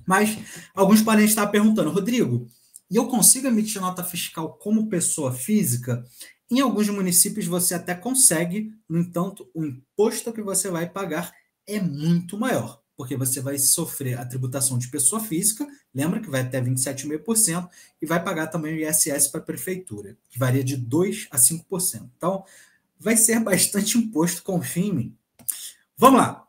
Mas alguns podem estar perguntando, Rodrigo, e eu consigo emitir nota fiscal como pessoa física? Em alguns municípios você até consegue, no entanto, o imposto que você vai pagar é muito maior, porque você vai sofrer a tributação de pessoa física, lembra que vai até 27,5%, e vai pagar também o ISS para a prefeitura, que varia de 2% a 5%. Então, vai ser bastante imposto, confia em mim. Vamos lá.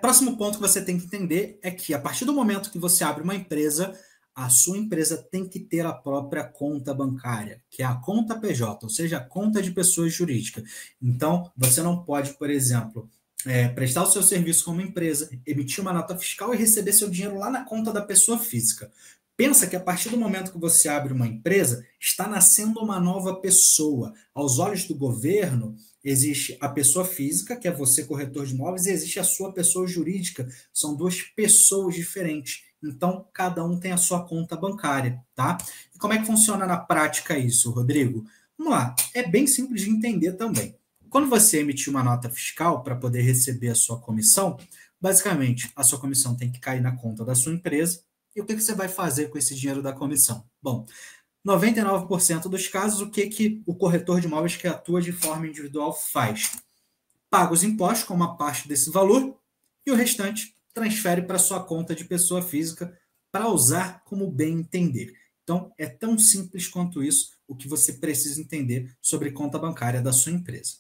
Próximo ponto que você tem que entender é que, a partir do momento que você abre uma empresa, a sua empresa tem que ter a própria conta bancária, que é a conta PJ, ou seja, a conta de pessoa jurídica. Então, você não pode, por exemplo, prestar o seu serviço como empresa, emitir uma nota fiscal e receber seu dinheiro lá na conta da pessoa física. Pensa que a partir do momento que você abre uma empresa, está nascendo uma nova pessoa. Aos olhos do governo, existe a pessoa física, que é você, corretor de imóveis, e existe a sua pessoa jurídica. São duas pessoas diferentes. Então, cada um tem a sua conta bancária, tá? E como é que funciona na prática isso, Rodrigo? Vamos lá. É bem simples de entender também. Quando você emitir uma nota fiscal para poder receber a sua comissão, basicamente, a sua comissão tem que cair na conta da sua empresa. E o que você vai fazer com esse dinheiro da comissão? Bom, 99% dos casos, o que o corretor de imóveis que atua de forma individual faz? Paga os impostos com uma parte desse valor e o restante transfere para sua conta de pessoa física para usar como bem entender. Então, é tão simples quanto isso o que você precisa entender sobre conta bancária da sua empresa.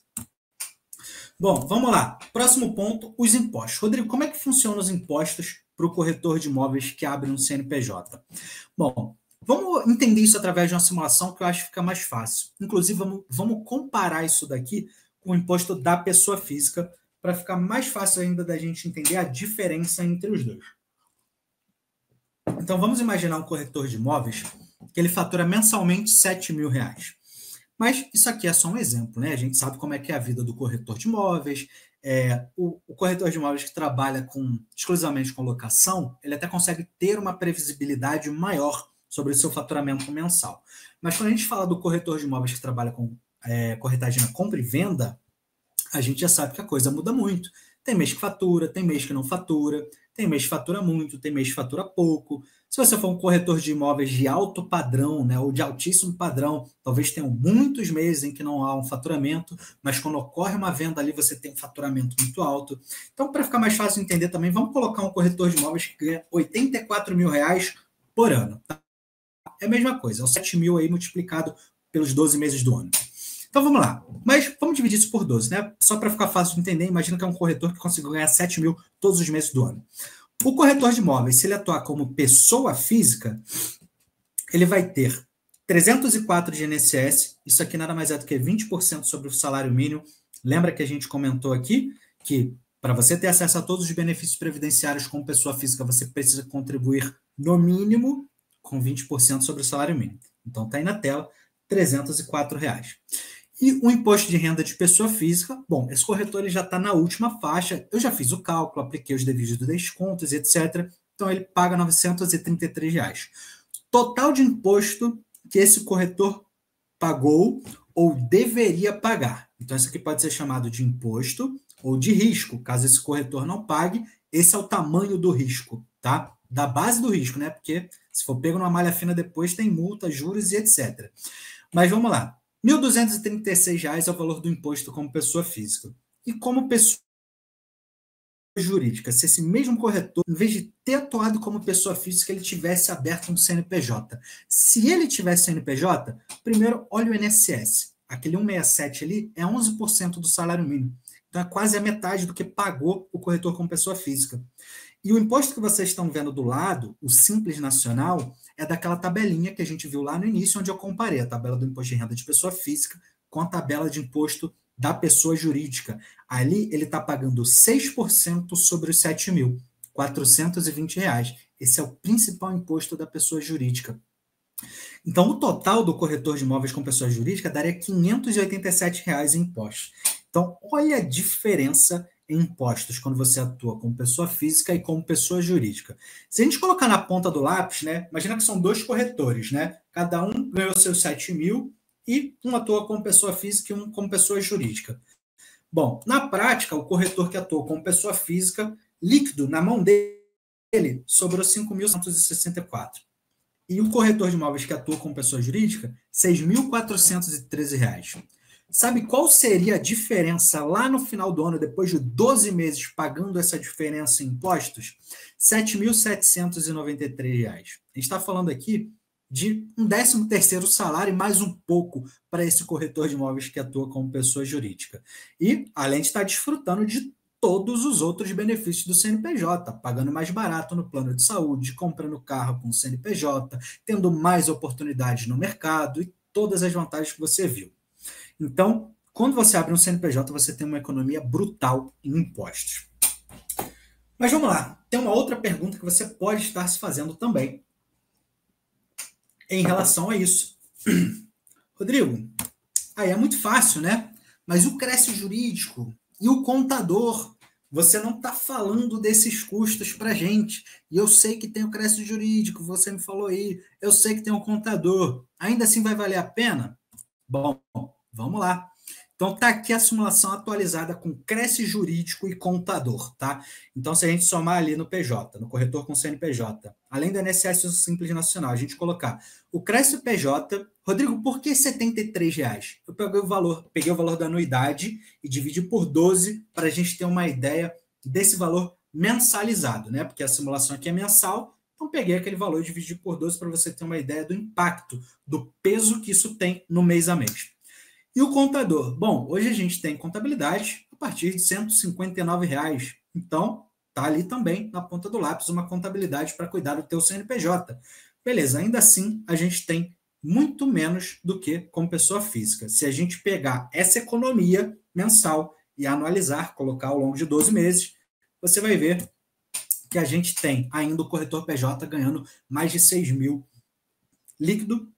Bom, vamos lá. Próximo ponto, os impostos. Rodrigo, como é que funcionam os impostos para o corretor de imóveis que abre um CNPJ? Bom, vamos entender isso através de uma simulação que eu acho que fica mais fácil. Inclusive, vamos comparar isso daqui com o imposto da pessoa física para ficar mais fácil ainda da gente entender a diferença entre os dois. Então, vamos imaginar um corretor de imóveis que ele fatura mensalmente R$7.000. Mas isso aqui é só um exemplo, né? A gente sabe como é que é a vida do corretor de imóveis. O corretor de imóveis que trabalha exclusivamente com locação, ele até consegue ter uma previsibilidade maior sobre o seu faturamento mensal. Mas quando a gente fala do corretor de imóveis que trabalha com corretagem na compra e venda, a gente já sabe que a coisa muda muito. Tem mês que fatura, tem mês que não fatura, tem mês que fatura muito, tem mês que fatura pouco. Se você for um corretor de imóveis de alto padrão, né, ou de altíssimo padrão, talvez tenham muitos meses em que não há um faturamento, mas quando ocorre uma venda ali, você tem um faturamento muito alto. Então, para ficar mais fácil de entender também, vamos colocar um corretor de imóveis que ganha R$84.000 por ano. Tá? É a mesma coisa, é o 7.000 aí multiplicado pelos 12 meses do ano. Então, vamos lá. Mas vamos dividir isso por 12, né? Só para ficar fácil de entender, imagina que é um corretor que conseguiu ganhar 7.000 todos os meses do ano. O corretor de imóveis, se ele atuar como pessoa física, ele vai ter 304 de INSS, isso aqui nada mais é do que 20% sobre o salário mínimo. Lembra que a gente comentou aqui que para você ter acesso a todos os benefícios previdenciários como pessoa física, você precisa contribuir no mínimo com 20% sobre o salário mínimo. Então, está aí na tela, R$304. E o imposto de renda de pessoa física, bom, esse corretor ele já está na última faixa, eu já fiz o cálculo, apliquei os devidos descontos, etc. Então, ele paga R$933. Total de imposto que esse corretor pagou ou deveria pagar. Então, isso aqui pode ser chamado de imposto ou de risco. Caso esse corretor não pague, esse é o tamanho do risco, tá? Da base do risco, né? Porque se for pego numa malha fina depois, tem multa, juros e etc. Mas vamos lá. R$1.236 é o valor do imposto como pessoa física. E como pessoa jurídica, se esse mesmo corretor, em vez de ter atuado como pessoa física, ele tivesse aberto um CNPJ. Se ele tivesse CNPJ, primeiro, olha o INSS. Aquele 167 ali é 11% do salário mínimo. Então, é quase a metade do que pagou o corretor como pessoa física. E o imposto que vocês estão vendo do lado, o Simples Nacional, é daquela tabelinha que a gente viu lá no início, onde eu comparei a tabela do imposto de renda de pessoa física com a tabela de imposto da pessoa jurídica. Ali ele está pagando 6% sobre os R$7.420. Esse é o principal imposto da pessoa jurídica. Então, o total do corretor de imóveis com pessoa jurídica daria R$587 em impostos. Então, olha a diferença em impostos quando você atua como pessoa física e como pessoa jurídica. Se a gente colocar na ponta do lápis, né, imagina que são dois corretores, né? Cada um ganhou seus 7.000 e um atua como pessoa física e um como pessoa jurídica. Bom, na prática, o corretor que atua como pessoa física, líquido na mão dele, sobrou 5.164. E o corretor de imóveis que atua como pessoa jurídica, R$6.413. Sabe qual seria a diferença lá no final do ano, depois de 12 meses pagando essa diferença em impostos? R$7.793. A gente está falando aqui de um 13º salário e mais um pouco para esse corretor de imóveis que atua como pessoa jurídica. E, além de estar desfrutando de todos os outros benefícios do CNPJ, pagando mais barato no plano de saúde, comprando carro com o CNPJ, tendo mais oportunidades no mercado e todas as vantagens que você viu. Então, quando você abre um CNPJ, você tem uma economia brutal em impostos. Mas vamos lá, tem uma outra pergunta que você pode estar se fazendo também em relação a isso. Rodrigo, aí é muito fácil, né? Mas o crédito jurídico e o contador, você não está falando desses custos para a gente. E eu sei que tem o crédito jurídico, você me falou aí. Eu sei que tem o contador. Ainda assim vai valer a pena? Bom, vamos lá. Então está aqui a simulação atualizada com crédito jurídico e contador, tá? Então se a gente somar ali no PJ, no corretor com CNPJ, além do INSS Simples Nacional, a gente colocar o crédito PJ, Rodrigo, por que R$ 73? Eu peguei o valor da anuidade e dividi por 12 para a gente ter uma ideia desse valor mensalizado, né? Porque a simulação aqui é mensal, então peguei aquele valor e dividi por 12 para você ter uma ideia do impacto, do peso que isso tem no mês a mês. E o contador? Bom, hoje a gente tem contabilidade a partir de R$ 159. Então, tá ali também na ponta do lápis uma contabilidade para cuidar do teu CNPJ. Beleza, ainda assim a gente tem muito menos do que como pessoa física. Se a gente pegar essa economia mensal e analisar, colocar ao longo de 12 meses, você vai ver que a gente tem ainda o corretor PJ ganhando mais de 6 mil líquido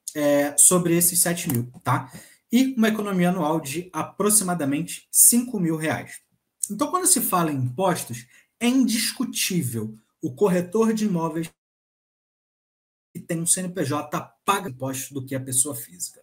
sobre esses 7 mil, tá? E uma economia anual de aproximadamente R$ 5 mil. Então, quando se fala em impostos, é indiscutível o corretor de imóveis que tem um CNPJ paga impostos do que a pessoa física.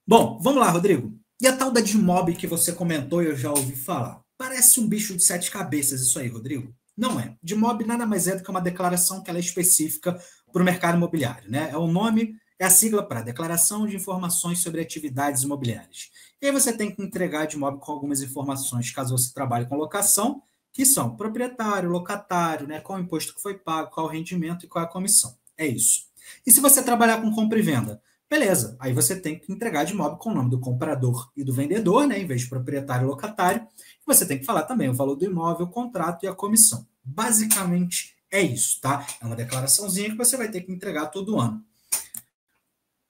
Bom, vamos lá, Rodrigo. E a tal da Dimob que você comentou e eu já ouvi falar? Parece um bicho de 7 cabeças isso aí, Rodrigo. Não é. Dimob nada mais é do que uma declaração que ela é específica para o mercado imobiliário, né? É o nome... É a sigla para Declaração de Informações sobre Atividades Imobiliárias. E aí você tem que entregar de imóvel com algumas informações, caso você trabalhe com locação, que são proprietário, locatário, né, qual o imposto que foi pago, qual o rendimento e qual a comissão. É isso. E se você trabalhar com compra e venda? Beleza, aí você tem que entregar de imóvel com o nome do comprador e do vendedor, né, em vez de proprietário e locatário. E você tem que falar também o valor do imóvel, o contrato e a comissão. Basicamente é isso, tá? É uma declaraçãozinha que você vai ter que entregar todo ano.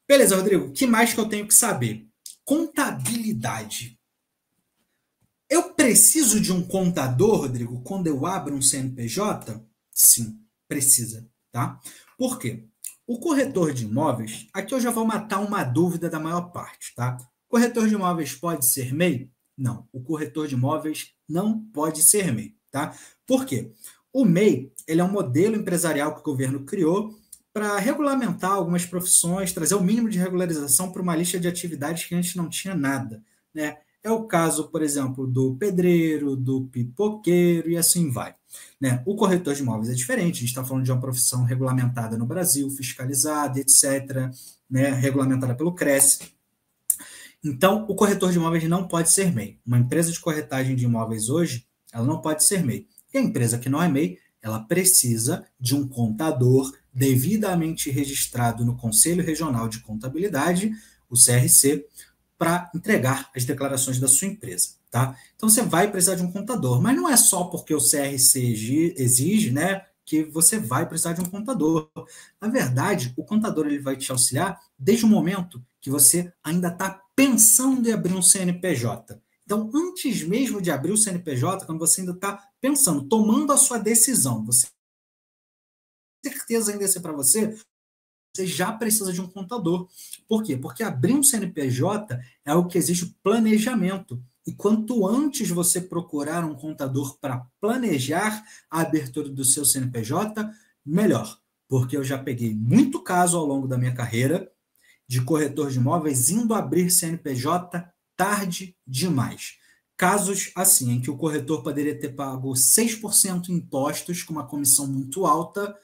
Beleza, Rodrigo, o que mais que eu tenho que saber? Contabilidade. Eu preciso de um contador, Rodrigo, quando eu abro um CNPJ? Sim, precisa, tá? Por quê? O corretor de imóveis, aqui eu já vou matar uma dúvida da maior parte, tá? O corretor de imóveis pode ser MEI? Não, o corretor de imóveis não pode ser MEI, tá? Por quê? O MEI, ele é um modelo empresarial que o governo criou para regulamentar algumas profissões, trazer o mínimo de regularização para uma lista de atividades que antes não tinha nada, né? É o caso, por exemplo, do pedreiro, do pipoqueiro e assim vai, né? O corretor de imóveis é diferente, a gente está falando de uma profissão regulamentada no Brasil, fiscalizada, etc., né? Regulamentada pelo CRES. Então, o corretor de imóveis não pode ser MEI. Uma empresa de corretagem de imóveis hoje, ela não pode ser MEI. E a empresa que não é MEI, ela precisa de um contador devidamente registrado no Conselho Regional de Contabilidade, o CRC, para entregar as declarações da sua empresa, tá? Então você vai precisar de um contador, mas não é só porque o CRC exige, né, que você vai precisar de um contador. Na verdade, o contador ele vai te auxiliar desde o momento que você ainda está pensando em abrir um CNPJ. Então, antes mesmo de abrir o CNPJ, quando você ainda está pensando, tomando a sua decisão, você tem certeza ainda ser para você, você já precisa de um contador. Por quê? Porque abrir um CNPJ é algo que exige planejamento. E quanto antes você procurar um contador para planejar a abertura do seu CNPJ, melhor. Porque eu já peguei muito caso ao longo da minha carreira de corretor de imóveis indo abrir CNPJ tarde demais. Casos assim, em que o corretor poderia ter pago 6% em impostos com uma comissão muito alta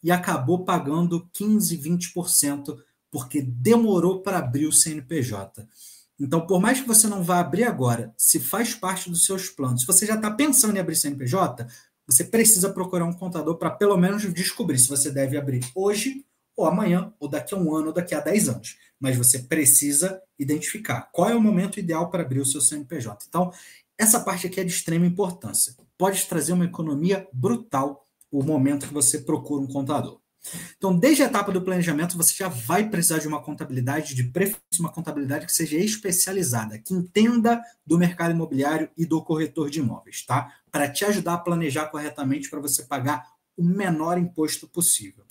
e acabou pagando 15%, 20% porque demorou para abrir o CNPJ. Então, por mais que você não vá abrir agora, se faz parte dos seus planos, se você já está pensando em abrir CNPJ, você precisa procurar um contador para pelo menos descobrir se você deve abrir hoje ou amanhã, ou daqui a um ano, ou daqui a 10 anos. Mas você precisa identificar qual é o momento ideal para abrir o seu CNPJ. Então, essa parte aqui é de extrema importância. Pode trazer uma economia brutal o momento que você procura um contador. Então, desde a etapa do planejamento, você já vai precisar de uma contabilidade, de preferência uma contabilidade que seja especializada, que entenda do mercado imobiliário e do corretor de imóveis, tá? Para te ajudar a planejar corretamente para você pagar o menor imposto possível.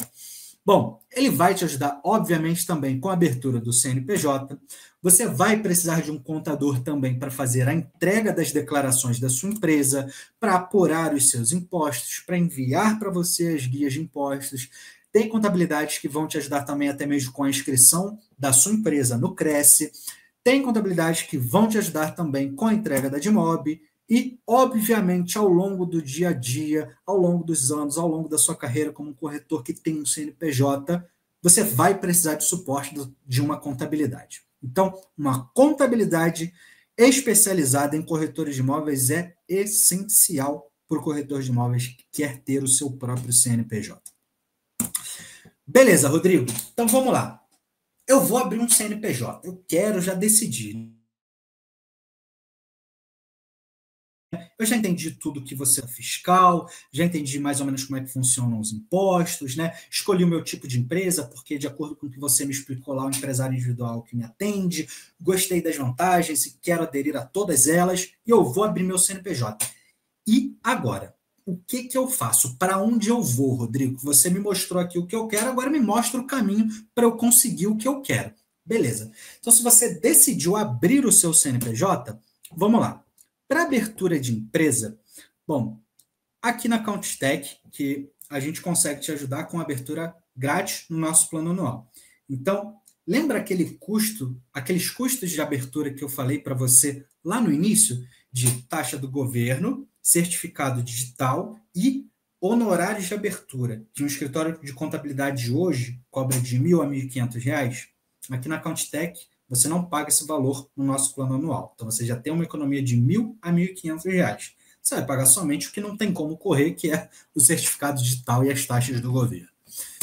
Bom, ele vai te ajudar, obviamente, também com a abertura do CNPJ. Você vai precisar de um contador também para fazer a entrega das declarações da sua empresa, para apurar os seus impostos, para enviar para você as guias de impostos. Tem contabilidades que vão te ajudar também até mesmo com a inscrição da sua empresa no Cresce. Tem contabilidades que vão te ajudar também com a entrega da DIMOB. E, obviamente, ao longo do dia a dia, ao longo dos anos, ao longo da sua carreira como um corretor que tem um CNPJ, você vai precisar de suporte de uma contabilidade. Então, uma contabilidade especializada em corretores de imóveis é essencial para o corretor de imóveis que quer ter o seu próprio CNPJ. Beleza, Rodrigo. Então, vamos lá. Eu vou abrir um CNPJ. Eu quero, já decidir. Eu já entendi tudo que você é fiscal, já entendi mais ou menos como é que funcionam os impostos, né? Escolhi o meu tipo de empresa, porque de acordo com o que você me explicou lá, o empresário individual que me atende, gostei das vantagens e quero aderir a todas elas, e eu vou abrir meu CNPJ. E agora? O que eu faço? Para onde eu vou, Rodrigo? Você me mostrou aqui o que eu quero, agora me mostra o caminho para eu conseguir o que eu quero. Beleza. Então, se você decidiu abrir o seu CNPJ, vamos lá. Para abertura de empresa, bom, aqui na CountTech, que a gente consegue te ajudar com abertura grátis no nosso plano anual. Então, lembra aqueles custos de abertura que eu falei para você lá no início? De taxa do governo, certificado digital e honorários de abertura, que um escritório de contabilidade de hoje cobra de R$ 1.000 a R$ 1.500. Aqui na CountTech, você não paga esse valor no nosso plano anual. Então, você já tem uma economia de R$ 1.000 a R$ 1.500. Você vai pagar somente o que não tem como correr, que é o certificado digital e as taxas do governo.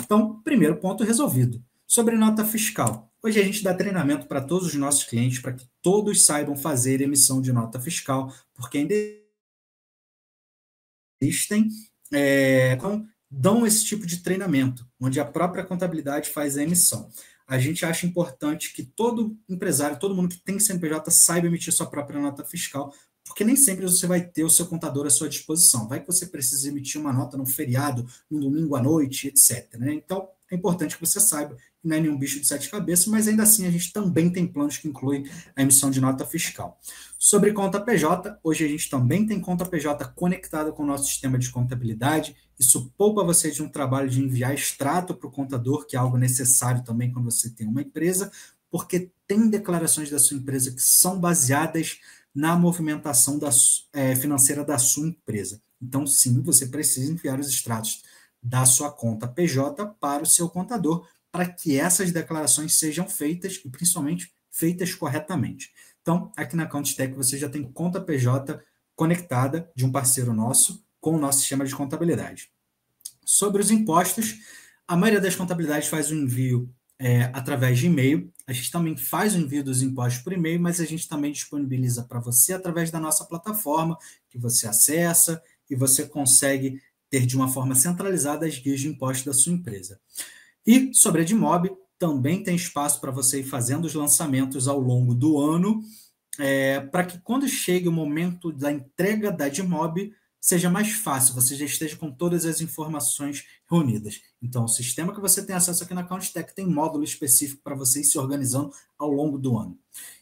Então, primeiro ponto resolvido. Sobre nota fiscal. Hoje a gente dá treinamento para todos os nossos clientes, para que todos saibam fazer emissão de nota fiscal, porque ainda existem, dão esse tipo de treinamento, onde a própria contabilidade faz a emissão. A gente acha importante que todo empresário, todo mundo que tem CNPJ saiba emitir sua própria nota fiscal, porque nem sempre você vai ter o seu contador à sua disposição. Vai que você precisa emitir uma nota num feriado, num domingo à noite, etc. Né? Então, é importante que você saiba, não é nenhum bicho de sete cabeças, mas ainda assim a gente também tem planos que incluem a emissão de nota fiscal. Sobre conta PJ, hoje a gente também tem conta PJ conectada com o nosso sistema de contabilidade. Isso poupa você de um trabalho de enviar extrato para o contador, que é algo necessário também quando você tem uma empresa, porque tem declarações da sua empresa que são baseadas na movimentação financeira da sua empresa. Então, sim, você precisa enviar os extratos da sua conta PJ para o seu contador, para que essas declarações sejam feitas e, principalmente, feitas corretamente. Então, aqui na CountTech você já tem conta PJ conectada de um parceiro nosso com o nosso sistema de contabilidade. Sobre os impostos, a maioria das contabilidades faz o envio através de e-mail. A gente também faz o envio dos impostos por e-mail, mas a gente também disponibiliza para você através da nossa plataforma, que você acessa e você consegue ter de uma forma centralizada as guias de impostos da sua empresa. E sobre a DIMOB, também tem espaço para você ir fazendo os lançamentos ao longo do ano, para que quando chegue o momento da entrega da DIMOB, seja mais fácil, você já esteja com todas as informações reunidas. Então, o sistema que você tem acesso aqui na CountTech tem módulo específico para você ir se organizando ao longo do ano.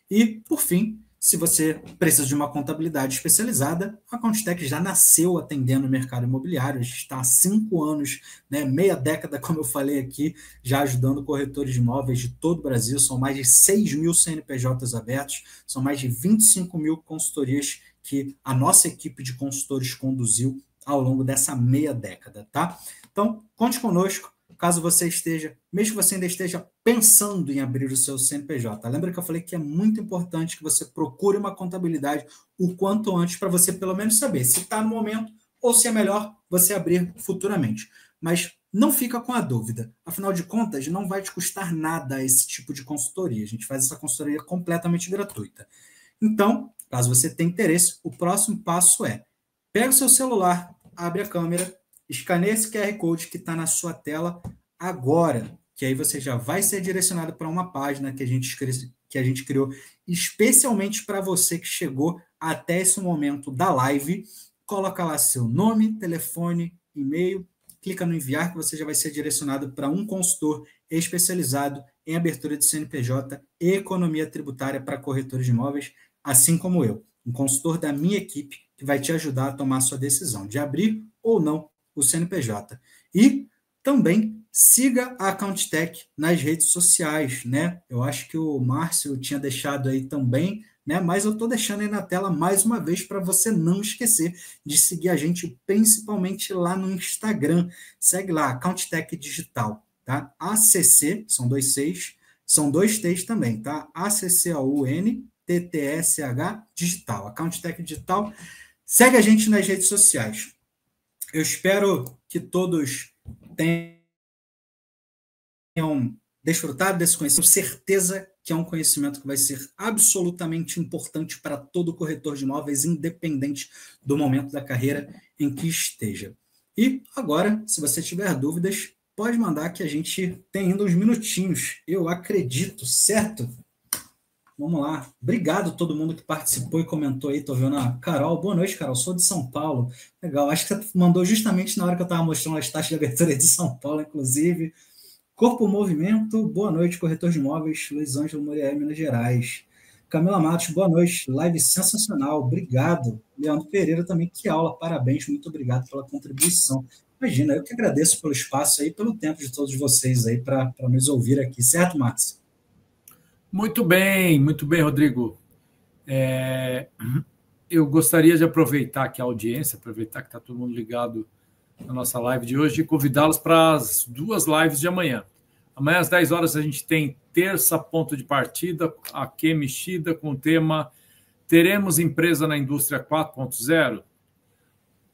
E, por fim, se você precisa de uma contabilidade especializada, a CountTech já nasceu atendendo o mercado imobiliário, a gente está há 5 anos, meia década, como eu falei aqui, já ajudando corretores de imóveis de todo o Brasil. São mais de 6.000 CNPJs abertos, são mais de 25.000 consultorias que a nossa equipe de consultores conduziu ao longo dessa meia década, tá? Então, conte conosco, caso você esteja, mesmo que você ainda esteja pensando em abrir o seu CNPJ. Lembra que eu falei que é muito importante que você procure uma contabilidade o quanto antes para você pelo menos saber se está no momento ou se é melhor você abrir futuramente. Mas não fica com a dúvida. Afinal de contas, não vai te custar nada esse tipo de consultoria. A gente faz essa consultoria completamente gratuita. Então, caso você tenha interesse, o próximo passo pega o seu celular, abre a câmera, escaneia esse QR Code que está na sua tela agora, que aí você já vai ser direcionado para uma página que a gente criou especialmente para você que chegou até esse momento da live. Coloca lá seu nome, telefone, e-mail, clica no enviar que você já vai ser direcionado para um consultor especializado em abertura de CNPJ e economia tributária para corretores de imóveis, assim como eu, um consultor da minha equipe que vai te ajudar a tomar a sua decisão de abrir ou não o CNPJ. E também siga a AccountTech nas redes sociais, né? Eu acho que o Márcio tinha deixado aí também, né? Mas eu estou deixando aí na tela mais uma vez para você não esquecer de seguir a gente, principalmente lá no Instagram. Segue lá, AccountTech Digital, tá? ACC, são 2 Cs, são 2 T's também, tá? ACCAUNTTSH Digital, AccountTech Digital. Segue a gente nas redes sociais. Eu espero que todos tenham desfrutado desse conhecimento. Tenho certeza que é um conhecimento que vai ser absolutamente importante para todo corretor de imóveis, independente do momento da carreira em que esteja. E agora, se você tiver dúvidas, pode mandar que a gente tem ainda uns minutinhos. Eu acredito, certo? Vamos lá. Obrigado a todo mundo que participou e comentou aí. Estou vendo a Carol. Boa noite, Carol. Sou de São Paulo. Legal. Acho que você mandou justamente na hora que eu estava mostrando as taxas de abertura de São Paulo, inclusive. Corpo Movimento. Boa noite, corretor de imóveis. Luiz Ângelo Muriel, Minas Gerais. Camila Matos. Boa noite. Live sensacional. Obrigado. Leandro Pereira também. Que aula. Parabéns. Muito obrigado pela contribuição. Imagina, eu que agradeço pelo espaço aí, pelo tempo de todos vocês aí para nos ouvir aqui. Certo, Márcio? Muito bem, Rodrigo. Eu gostaria de aproveitar aqui a audiência, aproveitar que está todo mundo ligado na nossa live de hoje, e convidá-los para as 2 lives de amanhã. Amanhã, às 10 horas, a gente tem terça ponto de partida, aqui mexida, com o tema Teremos Empresa na Indústria 4.0?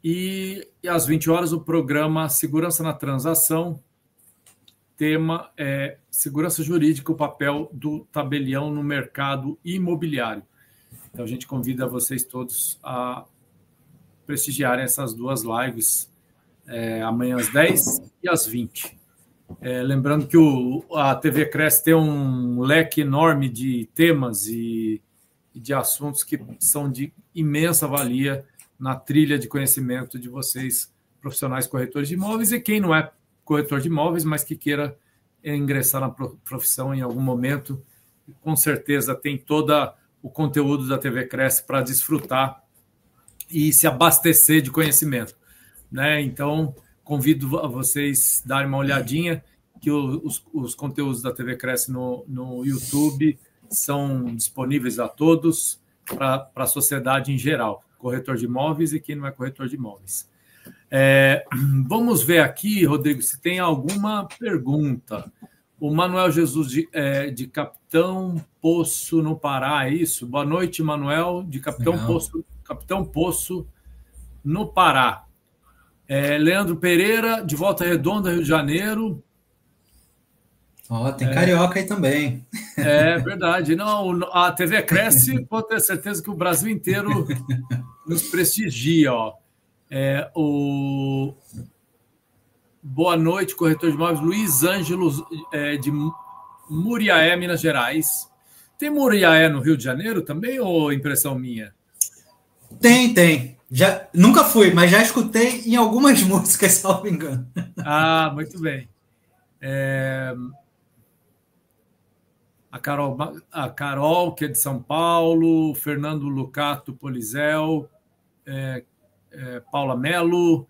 E às 20 horas, o programa Segurança na Transação, tema é segurança jurídica, o papel do tabelião no mercado imobiliário. Então, a gente convida vocês todos a prestigiarem essas 2 lives, amanhã às 10 e às 20. Lembrando que a TV Cresce tem um leque enorme de temas e de assuntos que são de imensa valia na trilha de conhecimento de vocês, profissionais corretores de imóveis, e quem não é corretor de imóveis, mas que queira ingressar na profissão em algum momento, com certeza tem todo o conteúdo da TV Cresce para desfrutar e se abastecer de conhecimento, né? Então, convido a vocês a darem uma olhadinha, que os conteúdos da TV Cresce no YouTube são disponíveis a todos, para a sociedade em geral, corretor de imóveis e quem não é corretor de imóveis. Vamos ver aqui, Rodrigo, se tem alguma pergunta. O Manuel Jesus de Capitão Poço, no Pará, é isso? Boa noite, Manuel, de Capitão Poço, no Pará. Leandro Pereira, de Volta Redonda, Rio de Janeiro. Tem carioca aí também. É verdade. Não, a TV Cresce, pode ter certeza que o Brasil inteiro nos prestigia, ó. Boa noite, corretor de imóveis, Luiz Ângelo, de Muriaé, Minas Gerais. Tem Muriaé no Rio de Janeiro também, ou impressão minha? Tem. Nunca fui, mas já escutei em algumas músicas, salvo engano. Ah, muito bem. A Carol, que é de São Paulo, Fernando Lucato Polizel, Paula Melo,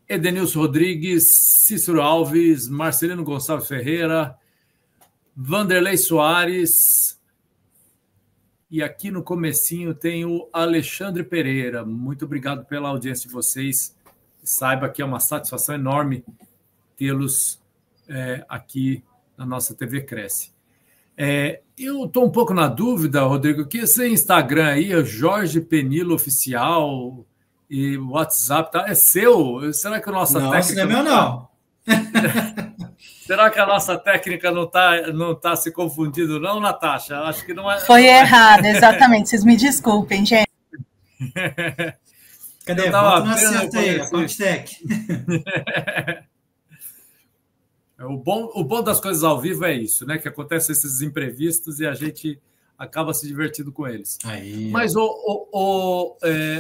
Edenilson Rodrigues, Cícero Alves, Marcelino Gonçalves Ferreira, Vanderlei Soares, e aqui no comecinho tem o Alexandre Pereira. Muito obrigado pela audiência de vocês. Saiba que é uma satisfação enorme tê-los aqui na nossa TV Cresce. Eu estou um pouco na dúvida, Rodrigo, que esse Instagram aí, é Jorge Penilo Oficial, e o WhatsApp, tá? É seu? Será que a nossa técnica... Não é meu, não. Será que a nossa técnica não tá se confundindo, não, Natasha? Acho que não é. Foi errado, exatamente. Vocês me desculpem, gente. Cadê? Bota no acerto aí, a AccountTech. O bom das coisas ao vivo é isso, né? Que acontecem esses imprevistos e a gente acaba se divertindo com eles. Aí, Mas,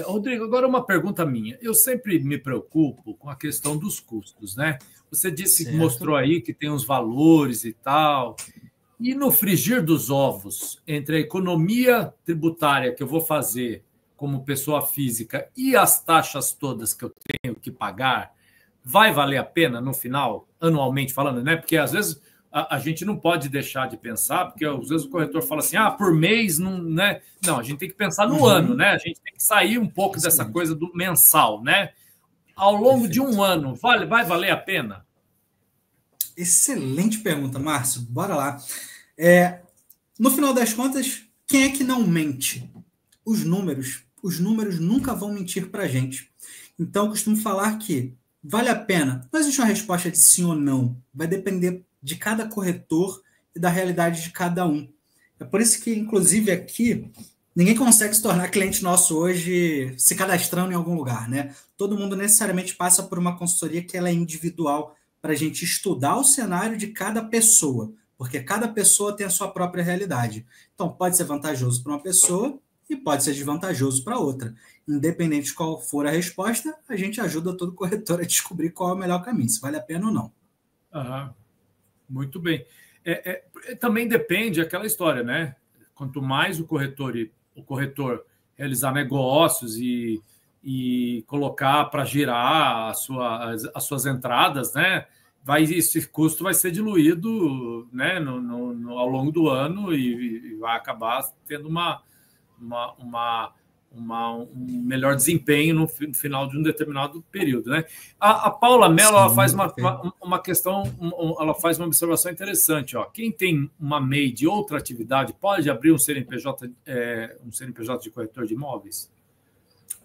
Rodrigo, agora uma pergunta minha. Eu sempre me preocupo com a questão dos custos, né? Você disse que mostrou aí que tem os valores e tal. E no frigir dos ovos, entre a economia tributária que eu vou fazer como pessoa física e as taxas todas que eu tenho que pagar, vai valer a pena no final, anualmente falando, né? Porque às vezes a gente não pode deixar de pensar, porque às vezes o corretor fala assim, por mês, não, né? Não, a gente tem que pensar no ano, né? A gente tem que sair um pouco dessa coisa do mensal, né? Ao longo de um ano, vai valer a pena? Excelente pergunta, Márcio. Bora lá. No final das contas, quem é que não mente? Os números nunca vão mentir para a gente. Então, eu costumo falar que vale a pena. Não existe uma resposta de sim ou não. Vai depender de cada corretor e da realidade de cada um. É por isso que, inclusive, aqui, ninguém consegue se tornar cliente nosso hoje se cadastrando em algum lugar, né? Todo mundo necessariamente passa por uma consultoria que ela é individual para a gente estudar o cenário de cada pessoa, porque cada pessoa tem a sua própria realidade. Então, pode ser vantajoso para uma pessoa e pode ser desvantajoso para outra. Independente de qual for a resposta, a gente ajuda todo corretor a descobrir qual é o melhor caminho, se vale a pena ou não. Muito bem. Também depende aquela história, né? Quanto mais o corretor realizar negócios e colocar para girar as suas entradas, né? Esse custo vai ser diluído, né, ao longo do ano e vai acabar tendo um melhor desempenho no final de um determinado período, né? A Paula Mello, ela faz ela faz uma observação interessante, ó. Quem tem uma MEI de outra atividade pode abrir um CNPJ de corretor de imóveis?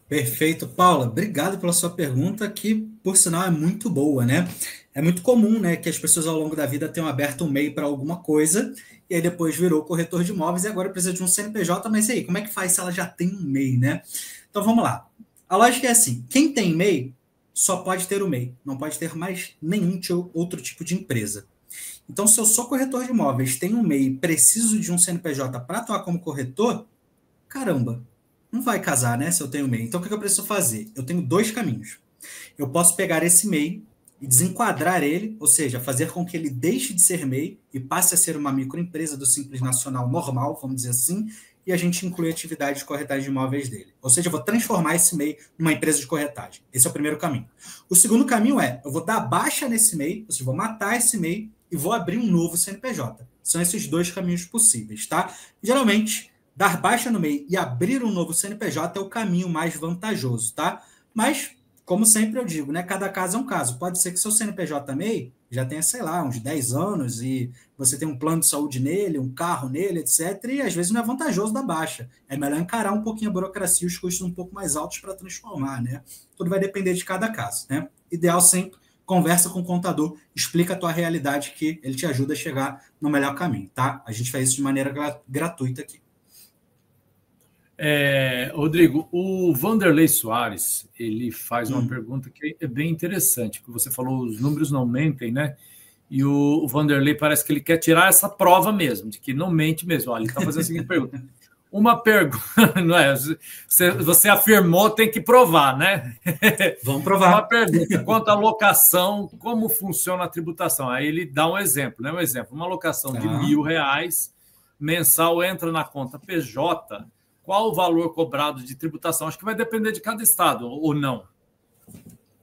Perfeito, Paula. Obrigado pela sua pergunta, que, por sinal, é muito boa, né? É muito comum, né, que as pessoas ao longo da vida tenham aberto um MEI para alguma coisa e aí depois virou corretor de imóveis e agora precisa de um CNPJ, mas e aí, como é que faz se ela já tem um MEI, né? Então, vamos lá. A lógica é assim, quem tem MEI só pode ter o MEI, não pode ter mais nenhum outro tipo de empresa. Então, se eu sou corretor de imóveis, tenho um MEI e preciso de um CNPJ para atuar como corretor, caramba, não vai casar, né, se eu tenho MEI. Então, o que eu preciso fazer? Eu tenho dois caminhos. Eu posso pegar esse MEI e desenquadrar ele, ou seja, fazer com que ele deixe de ser MEI e passe a ser uma microempresa do Simples Nacional normal, vamos dizer assim, e a gente inclui a atividade de corretagem de imóveis dele. Ou seja, eu vou transformar esse MEI numa empresa de corretagem. Esse é o primeiro caminho. O segundo caminho eu vou dar baixa nesse MEI, ou seja, vou matar esse MEI e vou abrir um novo CNPJ. São esses dois caminhos possíveis, tá? Geralmente, dar baixa no MEI e abrir um novo CNPJ é o caminho mais vantajoso, tá? Mas, como sempre eu digo, né? Cada caso é um caso. Pode ser que seu CNPJ MEI já tenha, sei lá, uns 10 anos e você tem um plano de saúde nele, um carro nele, etc. E às vezes não é vantajoso dar baixa. É melhor encarar um pouquinho a burocracia e os custos um pouco mais altos para transformar, né? Tudo vai depender de cada caso, né? Ideal sempre, conversa com o contador, explica a tua realidade que ele te ajuda a chegar no melhor caminho, tá? A gente faz isso de maneira gratuita aqui. Rodrigo, o Vanderlei Soares, ele faz uma pergunta que é bem interessante, porque você falou, os números não mentem, né? E o Vanderlei parece que ele quer tirar essa prova mesmo, de que não mente mesmo. Olha, ele está fazendo a seguinte pergunta. Uma pergunta, não é? Você afirmou, tem que provar, né? Vamos provar. Uma pergunta, quanto à locação, como funciona a tributação? Aí ele dá um exemplo, né? Um exemplo, uma locação de R$1.000, mensal entra na conta PJ, qual o valor cobrado de tributação? Acho que vai depender de cada estado, ou não?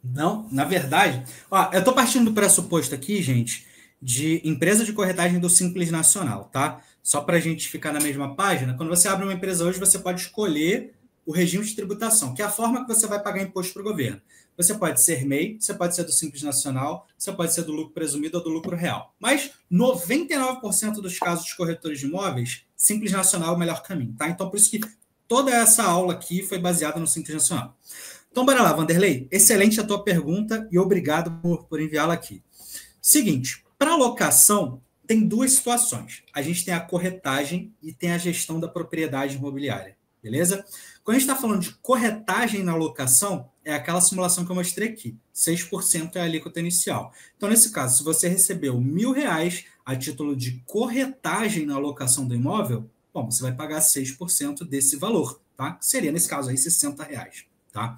Não, na verdade... eu estou partindo do pressuposto aqui, gente, de empresa de corretagem do Simples Nacional, tá? Só para a gente ficar na mesma página, quando você abre uma empresa hoje, você pode escolher o regime de tributação, que é a forma que você vai pagar imposto para o governo. Você pode ser MEI, você pode ser do Simples Nacional, você pode ser do lucro presumido ou do lucro real. Mas 99% dos casos de corretores de imóveis, Simples Nacional é o melhor caminho, tá? Então, por isso que toda essa aula aqui foi baseada no Simples Nacional. Então, bora lá, Vanderlei. Excelente a tua pergunta e obrigado por enviá-la aqui. Seguinte, para locação, tem duas situações. A gente tem a corretagem e tem a gestão da propriedade imobiliária. beleza? Quando a gente está falando de corretagem na locação, é aquela simulação que eu mostrei aqui. 6% é a alíquota inicial. Então, nesse caso, se você recebeu R$1.000 a título de corretagem na locação do imóvel, bom, você vai pagar 6% desse valor, tá? Seria, nesse caso aí, R$60, tá?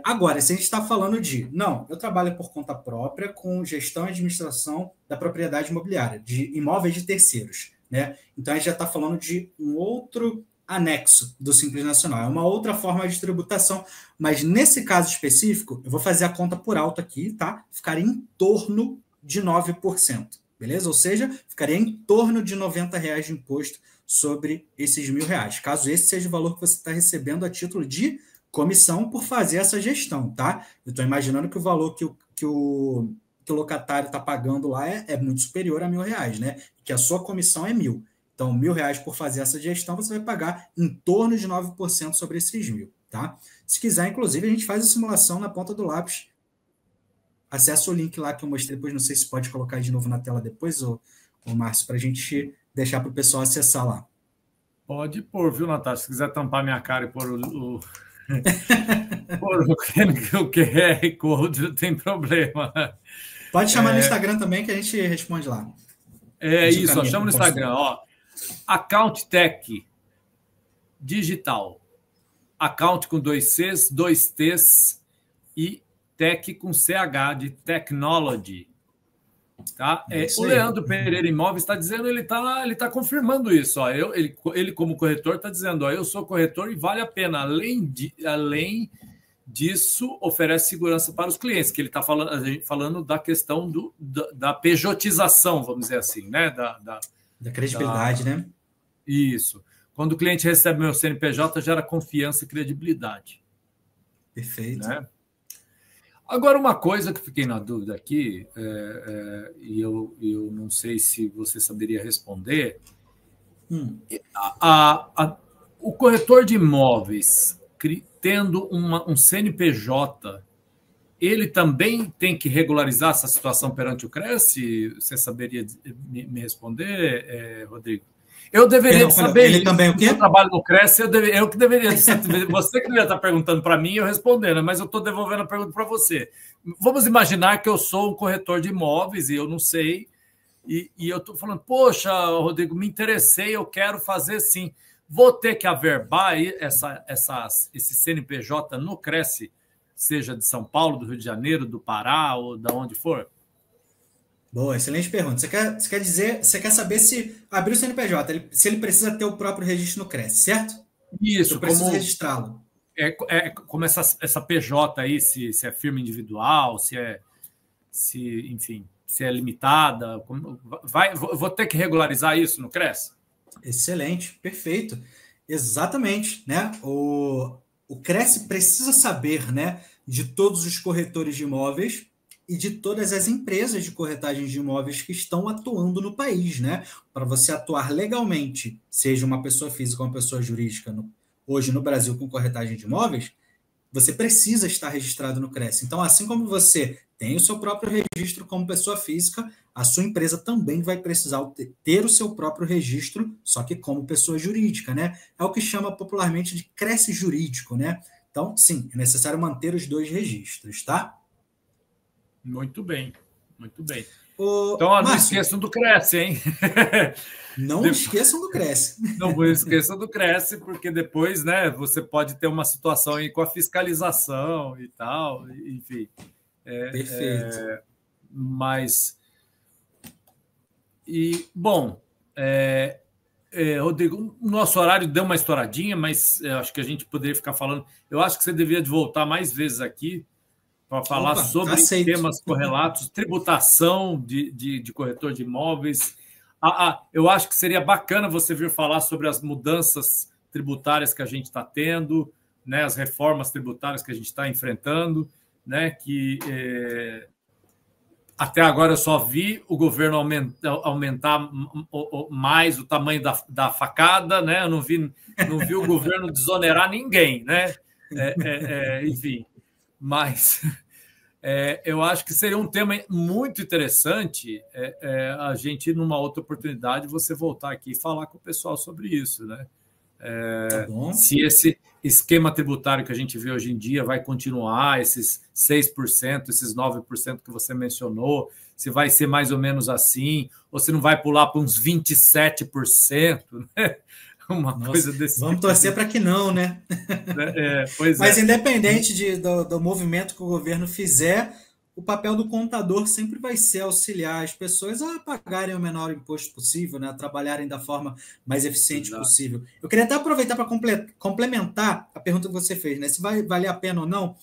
Agora, se a gente está falando de, não, eu trabalho por conta própria com gestão e administração da propriedade imobiliária, de imóveis de terceiros, né? Então, a gente já está falando de um outro anexo do Simples Nacional. É uma outra forma de tributação, mas nesse caso específico, eu vou fazer a conta por alto aqui, tá? Ficaria em torno de 9%, beleza? Ou seja, ficaria em torno de R$90 de imposto sobre esses R$1.000, caso esse seja o valor que você está recebendo a título de comissão por fazer essa gestão, tá? Eu estou imaginando que o valor que o locatário está pagando lá é muito superior a R$1.000, né? Que a sua comissão é R$1.000. Então, R$1.000 por fazer essa gestão, você vai pagar em torno de 9% sobre esses R$1.000, tá? Se quiser, inclusive, a gente faz a simulação na ponta do lápis. Acessa o link lá que eu mostrei depois, não sei se pode colocar de novo na tela depois, ô Márcio, para a gente deixar para o pessoal acessar lá. Pode pôr, viu, Natasha? Se quiser tampar minha cara e pôr o QR Code, não tem problema. Pode chamar no Instagram também, que a gente responde lá. Isso, chama no Instagram, ó. Account Tech Digital. Account com 2 Cs, 2 T's e Tech com CH, de Technology. Tá? O Leandro Pereira Imóveis está dizendo, ele tá confirmando isso. Ó. Ele, como corretor, está dizendo, ó, eu sou corretor e vale a pena. Além disso, oferece segurança para os clientes, que ele está falando da questão da pejotização, vamos dizer assim, né? Da credibilidade, né? Isso. Quando o cliente recebe meu CNPJ, gera confiança e credibilidade. Perfeito. Né? Agora, uma coisa que fiquei na dúvida aqui, e eu não sei se você saberia responder, o corretor de imóveis, tendo um CNPJ, ele também tem que regularizar essa situação perante o Cresce? Você saberia me responder, Rodrigo? Eu deveria saber ele isso. Também o quê? Eu trabalho no Cresce, eu que deveria. Você que deveria estar perguntando para mim, eu respondendo, mas eu estou devolvendo a pergunta para você. Vamos imaginar que eu sou um corretor de imóveis e eu não sei, e eu estou falando, poxa, Rodrigo, me interessei, eu quero fazer sim. Vou ter que averbar esse CNPJ no Cresce, seja de São Paulo, do Rio de Janeiro, do Pará ou de onde for? Boa, excelente pergunta. Você quer saber se abrir o CNPJ, se ele precisa ter o próprio registro no Cresce, certo? Isso. Eu preciso registrá-lo. Como essa PJ aí, se é firma individual, enfim, se é limitada. Vou ter que regularizar isso no Cresce? Excelente, perfeito. Exatamente, né? O Cresce precisa saber, né, de todos os corretores de imóveis e de todas as empresas de corretagem de imóveis que estão atuando no país, né? Para você atuar legalmente, seja uma pessoa física ou uma pessoa jurídica, hoje no Brasil com corretagem de imóveis, você precisa estar registrado no Cresce. Então, assim como você tem o seu próprio registro como pessoa física, a sua empresa também vai precisar ter o seu próprio registro, só que como pessoa jurídica, né? É o que chama popularmente de Cresce jurídico, né? Então, sim, é necessário manter os 2 registros, tá? Muito bem, muito bem. Então, não esqueçam do Cresce, hein? Não esqueçam do Cresce. Não esqueçam do Cresce, porque depois, né, você pode ter uma situação aí com a fiscalização e tal, enfim. Perfeito. Mas, bom, Rodrigo, o nosso horário deu uma estouradinha, mas eu acho que a gente poderia ficar falando. Eu acho que você deveria voltar mais vezes aqui para falar sobre temas correlatos, tributação de corretor de imóveis. Eu acho que seria bacana você vir falar sobre as mudanças tributárias que a gente está tendo, né, as reformas tributárias que a gente está enfrentando, né, que até agora eu só vi o governo aumentar mais o tamanho da facada, né? Eu não vi o governo desonerar ninguém, né? Enfim, mas eu acho que seria um tema muito interessante a gente, numa outra oportunidade, você voltar aqui e falar com o pessoal sobre isso, né? Se esse esquema tributário que a gente vê hoje em dia vai continuar, esses 6%, esses 9% que você mencionou, se vai ser mais ou menos assim, ou se não vai pular para uns 27%, né? Coisa desse vamos tipo. Torcer para que não, né? Mas independente do movimento que o governo fizer, o papel do contador sempre vai ser auxiliar as pessoas a pagarem o menor imposto possível, né? A trabalharem da forma mais eficiente possível. Eu queria até aproveitar para complementar a pergunta que você fez, né? Se vai valer a pena ou não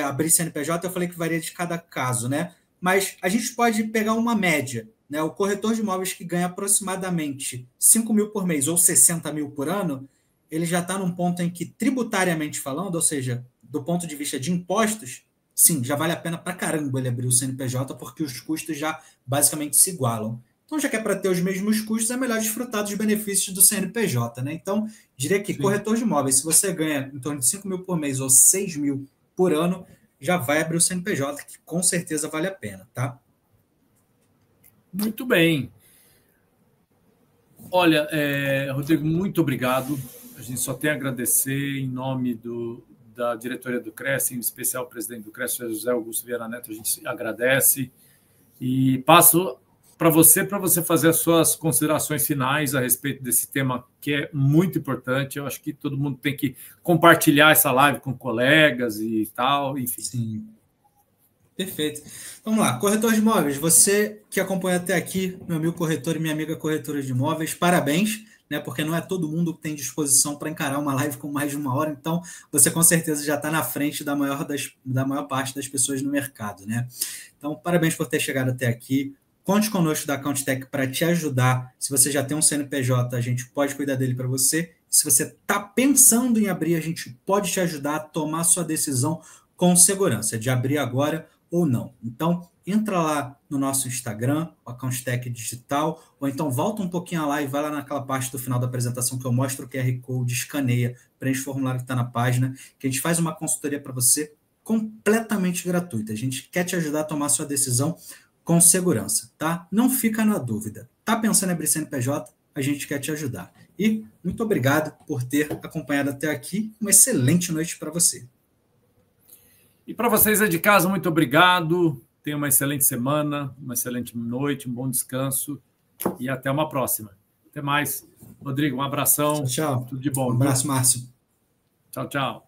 abrir CNPJ, eu falei que varia de cada caso, né? Mas a gente pode pegar uma média, né? O corretor de imóveis que ganha aproximadamente 5 mil por mês ou 60 mil por ano, ele já está num ponto em que, tributariamente falando, ou seja, do ponto de vista de impostos, sim, já vale a pena para caramba ele abrir o CNPJ, porque os custos já basicamente se igualam. Então, já que é para ter os mesmos custos, é melhor desfrutar dos benefícios do CNPJ, né? Então, diria que corretor de imóveis, se você ganha em torno de 5 mil por mês ou 6 mil por ano, já vai abrir o CNPJ, que com certeza vale a pena, tá? Muito bem. Olha, Rodrigo, muito obrigado. A gente só tem a agradecer em nome da diretoria do CRES, em especial o presidente do CRES, José Augusto Vieira Neto, a gente agradece. E passo para você fazer as suas considerações finais a respeito desse tema que é muito importante. Eu acho que todo mundo tem que compartilhar essa live com colegas e tal, enfim. Sim. Perfeito. Vamos lá, corretor de imóveis, você que acompanha até aqui, meu amigo corretor e minha amiga corretora de imóveis, parabéns, né? Porque não é todo mundo que tem disposição para encarar uma live com mais de 1 hora, então você com certeza já está na frente da maior parte das pessoas no mercado, né? Então, parabéns por ter chegado até aqui. Conte conosco da AccountTech para te ajudar. Se você já tem um CNPJ, a gente pode cuidar dele para você. Se você está pensando em abrir, a gente pode te ajudar a tomar sua decisão com segurança, de abrir agora ou não. Então, entra lá no nosso Instagram, o AccountTech Digital, ou então volta um pouquinho lá e vai lá naquela parte do final da apresentação que eu mostro o QR Code, escaneia, preenche o formulário que está na página, que a gente faz uma consultoria para você completamente gratuita. A gente quer te ajudar a tomar sua decisão com segurança, tá? Não fica na dúvida. Tá pensando em abrir CNPJ? A gente quer te ajudar. E muito obrigado por ter acompanhado até aqui. Uma excelente noite para você. E para vocês aí de casa, muito obrigado. Tenha uma excelente semana, uma excelente noite, um bom descanso e até uma próxima. Até mais. Rodrigo, um abração. Tchau. Tudo de bom. Um abraço, Márcio. Tchau, tchau.